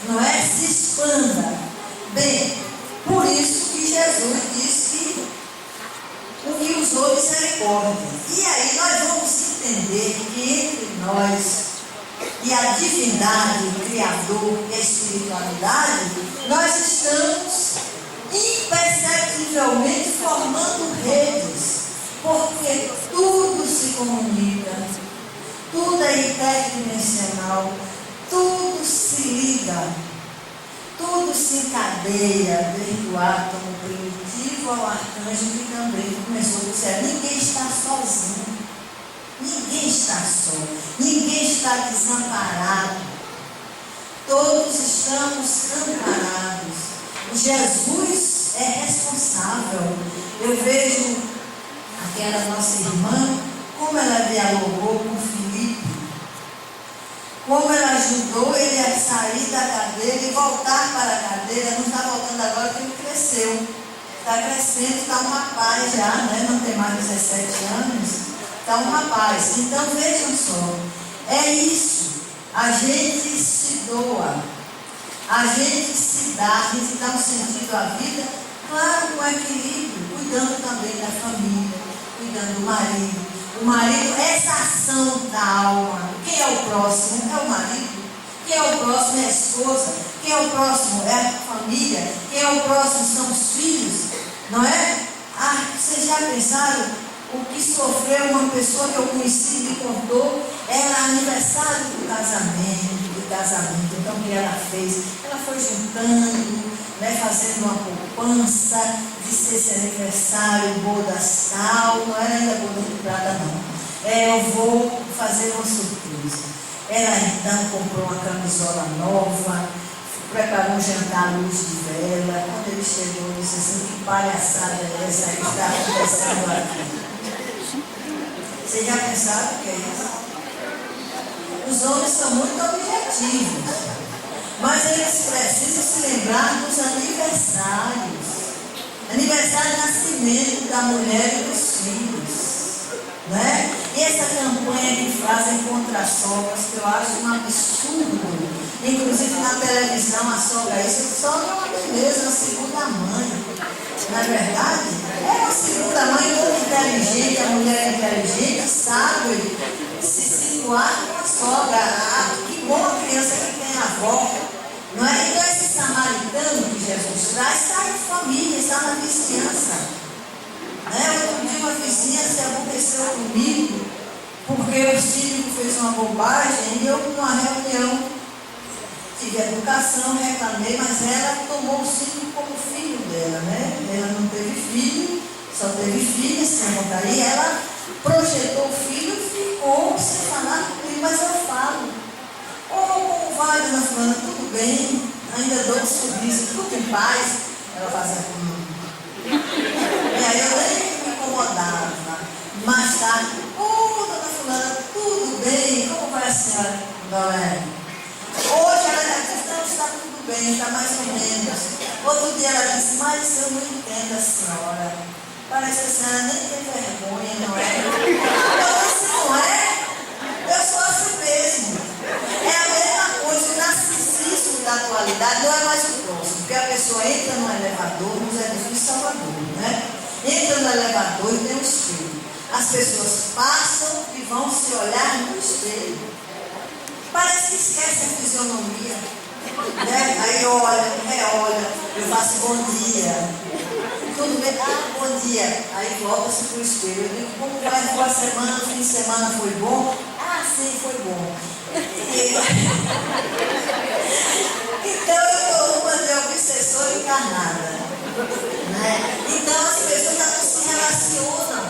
não é se expanda. Bem, por isso que Jesus disse que o que usou misericórdia. E aí nós vamos entender que entre nós e a divindade, o Criador e a espiritualidade, nós estamos imperceptivelmente formando redes, porque tudo se comunica, tudo é interdimensional, tudo se liga, tudo se encadeia, desde o átomo primitivo ao arcanjo que também começou do céu. Ninguém está sozinho. Ninguém está só, ninguém está desamparado, todos estamos amparados. Jesus é responsável. Eu vejo aquela nossa irmã, como ela dialogou com Filipe, como ela ajudou ele a sair da cadeira e voltar para a cadeira. Não está voltando agora porque ele cresceu, está crescendo, está um rapaz já, né? Não tem mais 17 anos. Está um rapaz. Então vejam só, é isso. A gente se doa, a gente se dá, a gente dá um sentido à vida, claro, com equilíbrio, cuidando também da família, cuidando do marido. O marido, essa ação da alma. Quem é o próximo? É o marido. Quem é o próximo? É a esposa. Quem é o próximo? É a família. Quem é o próximo? São os filhos. Não é? Vocês já pensaram? O que sofreu uma pessoa que eu conheci me contou, era aniversário do casamento, então o que ela fez? Ela foi juntando, né, fazendo uma poupança, disse esse aniversário, bodas tal, não era ainda boda de prata não. Eu vou fazer uma surpresa. Ela então comprou uma camisola nova, preparou um jantar à luz de vela. Quando ele chegou, disse assim: que palhaçada é essa que está acontecendo aqui? Vocês já pensaram o que é isso? Os homens são muito objetivos, mas eles precisam se lembrar dos aniversários. Aniversário de nascimento da mulher e dos filhos, né? E essa campanha que fazem contra as sogras, que eu acho um absurdo. Inclusive na televisão a sogra, isso só é uma beleza, uma segunda mãe. Não é verdade? É uma segunda mãe muito inteligente, a mulher inteligente sabe se situar com a sogra. Que bom a criança que tem avó. Não é? Então esse samaritano que Jesus traz está em família, está na vizinhança. Outro dia uma vizinha se aborreceu comigo porque o síndico fez uma bobagem e eu numa reunião tive educação, reclamei, mas ela tomou o síndico como filho dela, né? Ela não teve filho, só teve filha, sem contar aí. Ela projetou o filho e ficou sem falar comigo, mas eu falo. Como vai, dona Fulana? Tudo bem? Ainda dou um sorriso, tudo em paz. Ela fazia E aí eu nem me incomodava. Mais tarde, dona Fulana, tudo bem? Como vai a senhora, dona? Hoje ela já disse: não, está tudo bem, está mais ou menos. Outro dia ela disse: mas eu não entendo a senhora. Parece que a senhora nem tem vergonha, não é? Então, se não é, eu sou assim mesmo. É a mesma coisa, o narcisismo da atualidade não é mais o próximo, porque a pessoa entra no elevador, nos edifícios de Salvador, né? Entra no elevador e tem um espelho. As pessoas passam e vão se olhar no espelho. Parece que esquece a fisionomia, né? Aí olha, reolha, eu faço bom dia. Tudo bem? Bom dia. Aí volta-se para o espelho. Eu digo: como vai a semana? O fim de semana foi bom? Sim, foi bom. Então eu estou numa de obsessora encarnada, né? Então as pessoas já não se relacionam.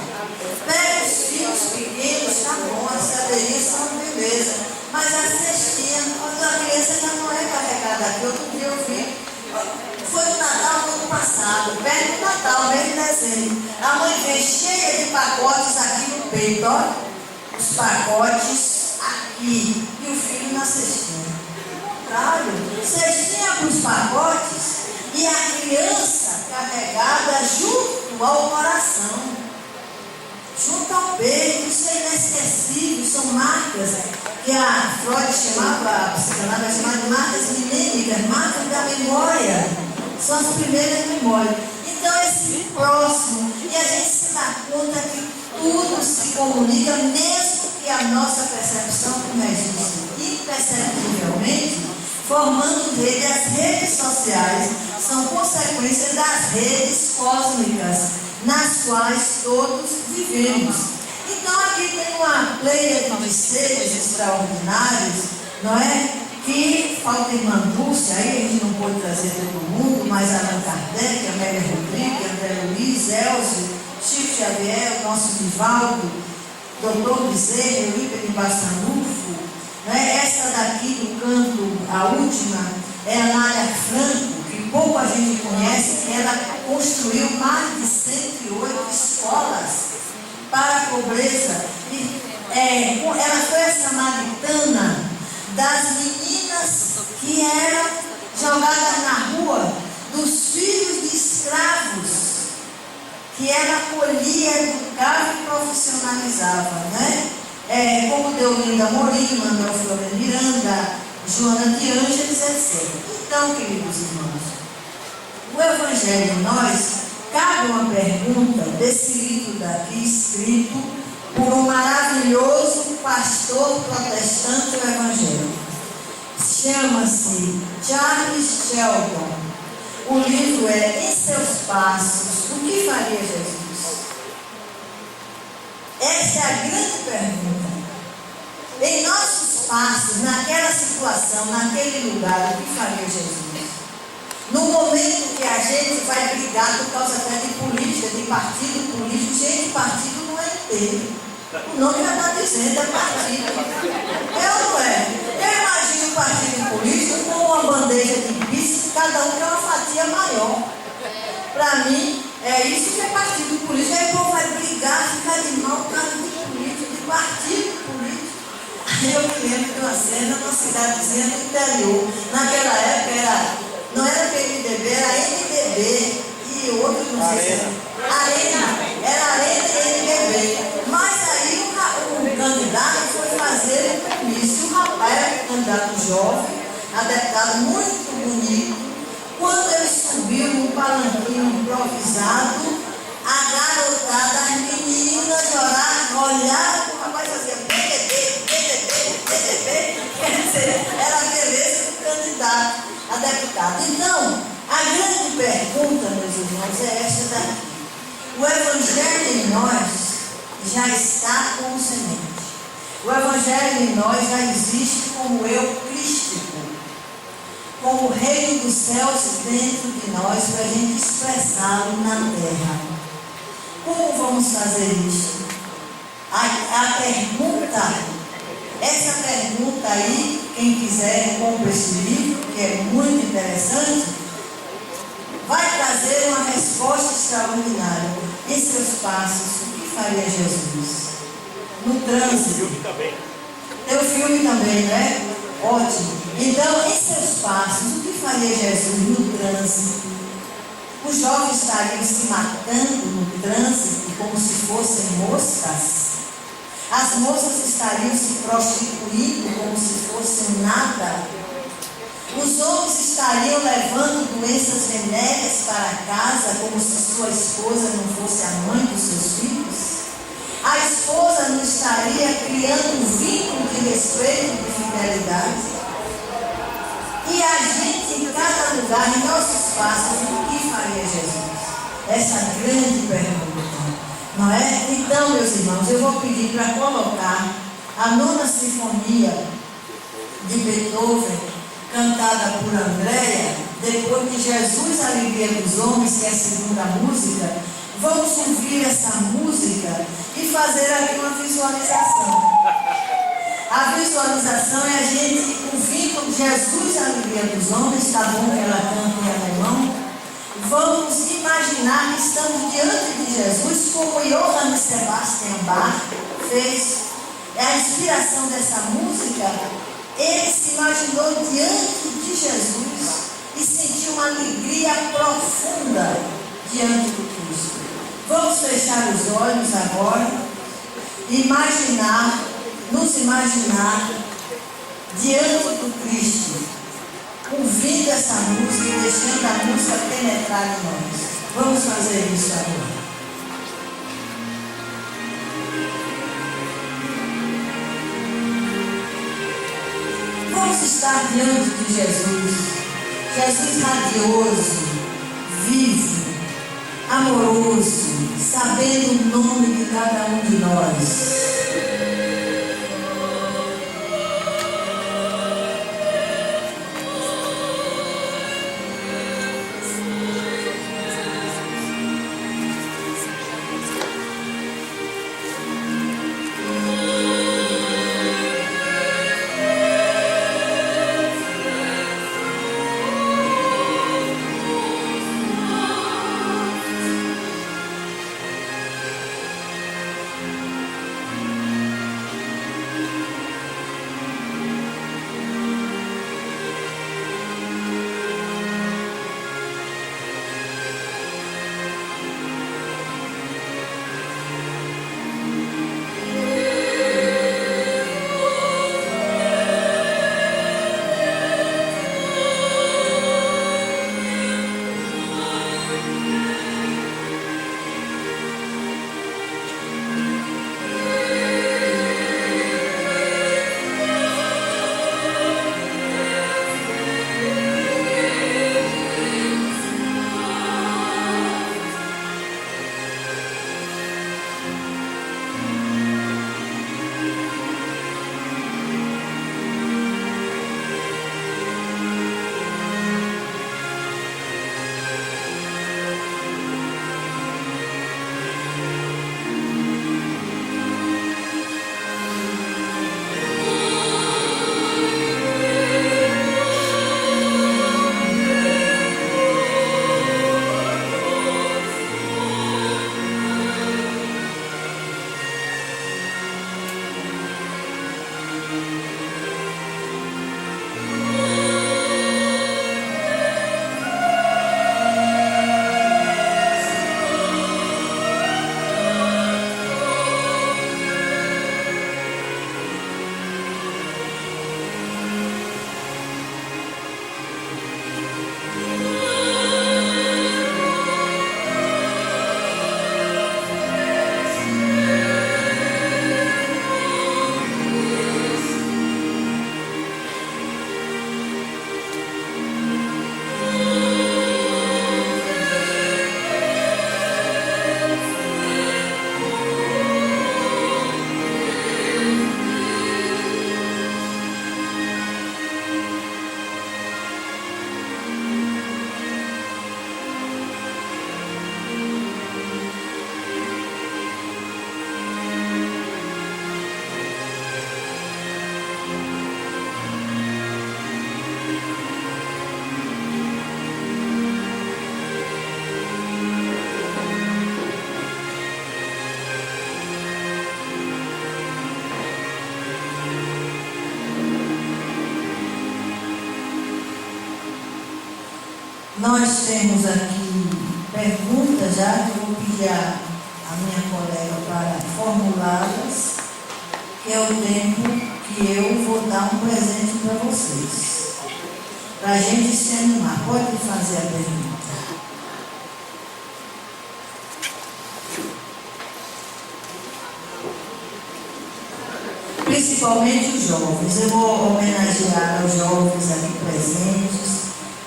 Pega os filhos pequenos, tá bom, as cadeirinhas são uma beleza. Mas a cestinha, quando a criança já não é carregada aqui. Outro dia eu vi, foi no Natal do ano passado, perto do Natal, mês de dezembro. A mãe veio cheia de pacotes aqui no peito, ó. Os pacotes aqui. E o filho na cestinha. Contrário, cestinha para os pacotes e a criança carregada junto ao coração. Junto ao peito. Isso é inesquecível, são marcas que a Freud chamava, a psicanálise chamava de marcas mnemínicas, marcas da memória. São as primeiras memórias. Então esse próximo. E a gente se dá conta que tudo se comunica, mesmo que a nossa percepção, como é disse, imperceptivelmente, formando rede. As redes sociais são consequência das redes cósmicas, nas quais todos vivemos. Então aqui tem uma pleia de seres extraordinários, não é? Que falta irmã Dulce, aí a gente não pôde trazer todo mundo, mas Allan Kardec, Amélia Rodrigues, André Luiz, Elcio, Chico Xavier, o nosso Divaldo, Doutor Bezerra, Eurípides Bassanufo, né? Essa daqui do canto, a última, é a Nália Franco, que pouco a gente conhece, que ela construiu mais de 108 escolas para a pobreza. E, ela foi a samaritana das meninas que eram jogadas na rua, dos filhos de escravos, que ela acolhia, educava e profissionalizava, né? Como Deolinda Morim, Manuel Flora Miranda, Joana de Ângeles, etc. Então, queridos irmãos, o Evangelho em nós, cabe uma pergunta desse livro daqui, escrito por um maravilhoso pastor protestante do Evangelho. Chama-se Charles Sheldon. O livro é Em Seus Passos, o que faria Jesus? Essa é a grande pergunta. Em nossos passos, naquela situação, naquele lugar, o que faria Jesus? No momento que a gente vai brigar por causa até de política, de partido político, gente, partido não é inteiro. O nome já está dizendo, é partido. É ou não é? Eu imagino o partido político com uma bandeja de bis, cada um tem uma fatia maior. Para mim, é isso que é partido político. Aí o povo vai brigar, ficar de mal por causa de político, de partido político. Aí eu me lembro de uma cena numa cidadezinha do interior. Naquela época não era PMDB, era MDB e outros, não sei se era Arena, era Arena e MDB. Mas aí o candidato foi fazer um comício. O rapaz era um candidato jovem, a deputado muito bonito. Quando ele subiu num palanquinho improvisado, a garotada, as meninas olharam, o rapaz fazia BDB, quer dizer, era a beleza do candidato a deputado. Então, a grande pergunta, meus irmãos, é esta daqui. O Evangelho em nós já está como semente. O Evangelho em nós já existe como eu crístico, como o reino dos céus dentro de nós, para a gente expressá-lo na terra. Como vamos fazer isso? A pergunta, essa pergunta aí, quem quiser compra esse livro, que é muito interessante, vai trazer uma resposta extraordinária. Em seus passos, o que faria Jesus? No trânsito. Tem o filme também, né? Ótimo. Então, em seus passos, o que faria Jesus no trânsito? Os jovens estariam se matando no trânsito como se fossem moscas? As moças estariam se prostituindo como se fossem nada? Os homens estariam levando doenças venéreas para casa como se sua esposa não fosse a mãe dos seus filhos? A esposa não estaria criando um vínculo de respeito e de fidelidade? E a gente, em cada lugar, em nossos passos, o que faria Jesus? Essa grande pergunta, não é? Então, meus irmãos, eu vou pedir para colocar a 9ª Sinfonia de Beethoven, cantada por Andréia, depois de Jesus, a Alegria dos Homens, que é a segunda música. Vamos ouvir essa música e fazer aqui uma visualização. A visualização é a gente ouvindo Jesus, a Alegria dos Homens, está bom que ela canta em alemão. Vamos imaginar que estamos diante de Jesus, como Johann Sebastian Bach fez. É a inspiração dessa música. Ele se imaginou diante de Jesus e sentiu uma alegria profunda diante do Cristo. Vamos fechar os olhos agora e nos imaginar diante do Cristo, ouvindo essa música e deixando a música penetrar em nós. Vamos fazer isso agora. Vamos estar diante de Jesus. Jesus radioso, vivo, amoroso, sabendo o nome de cada um de nós. Nós temos aqui perguntas já, que eu vou pedir a minha colega para formulá-las, que é o tempo que eu vou dar um presente para vocês. Para a gente se animar. Pode fazer a pergunta. Principalmente os jovens. Eu vou homenagear os jovens aqui presentes,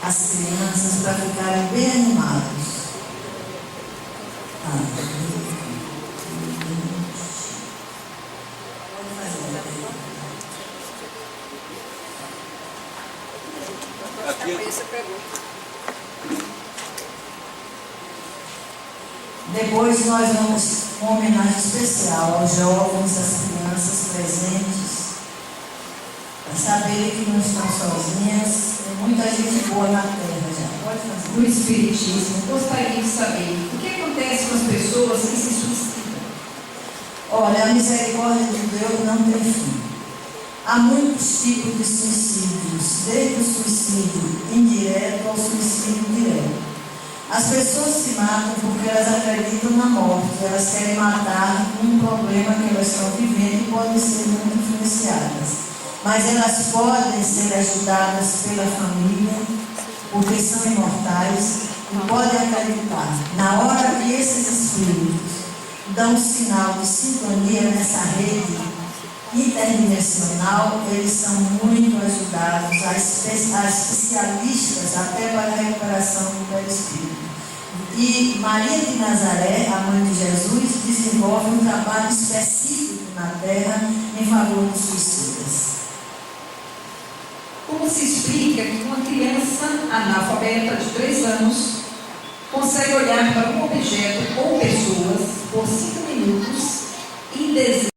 as crianças, para ficarem bem animados. Pode fazer a pergunta. Depois nós vamos uma homenagem especial aos jovens, às crianças presentes, para saberem que não estão sozinhas. Tem muita gente boa na terra já. Pode fazer. No Espiritismo, gostaria de saber o que acontece com as pessoas que se suicidam. Olha, a misericórdia de Deus não tem fim. Há muitos tipos de suicídios, desde o suicídio indireto ao suicídio direto. As pessoas se matam porque elas acreditam na morte, elas querem matar um problema que elas estão vivendo e podem ser muito influenciadas. Mas elas podem ser ajudadas pela família, porque são imortais. E pode acreditar, na hora que esses espíritos dão sinal de sintonia nessa rede interdimensional, eles são muito ajudados, a especialistas até para a recuperação do perispírito. E Maria de Nazaré, a mãe de Jesus, desenvolve um trabalho específico na Terra em favor dos suicidas. Como se explica que uma criança analfabeta de 3 anos consegue olhar para um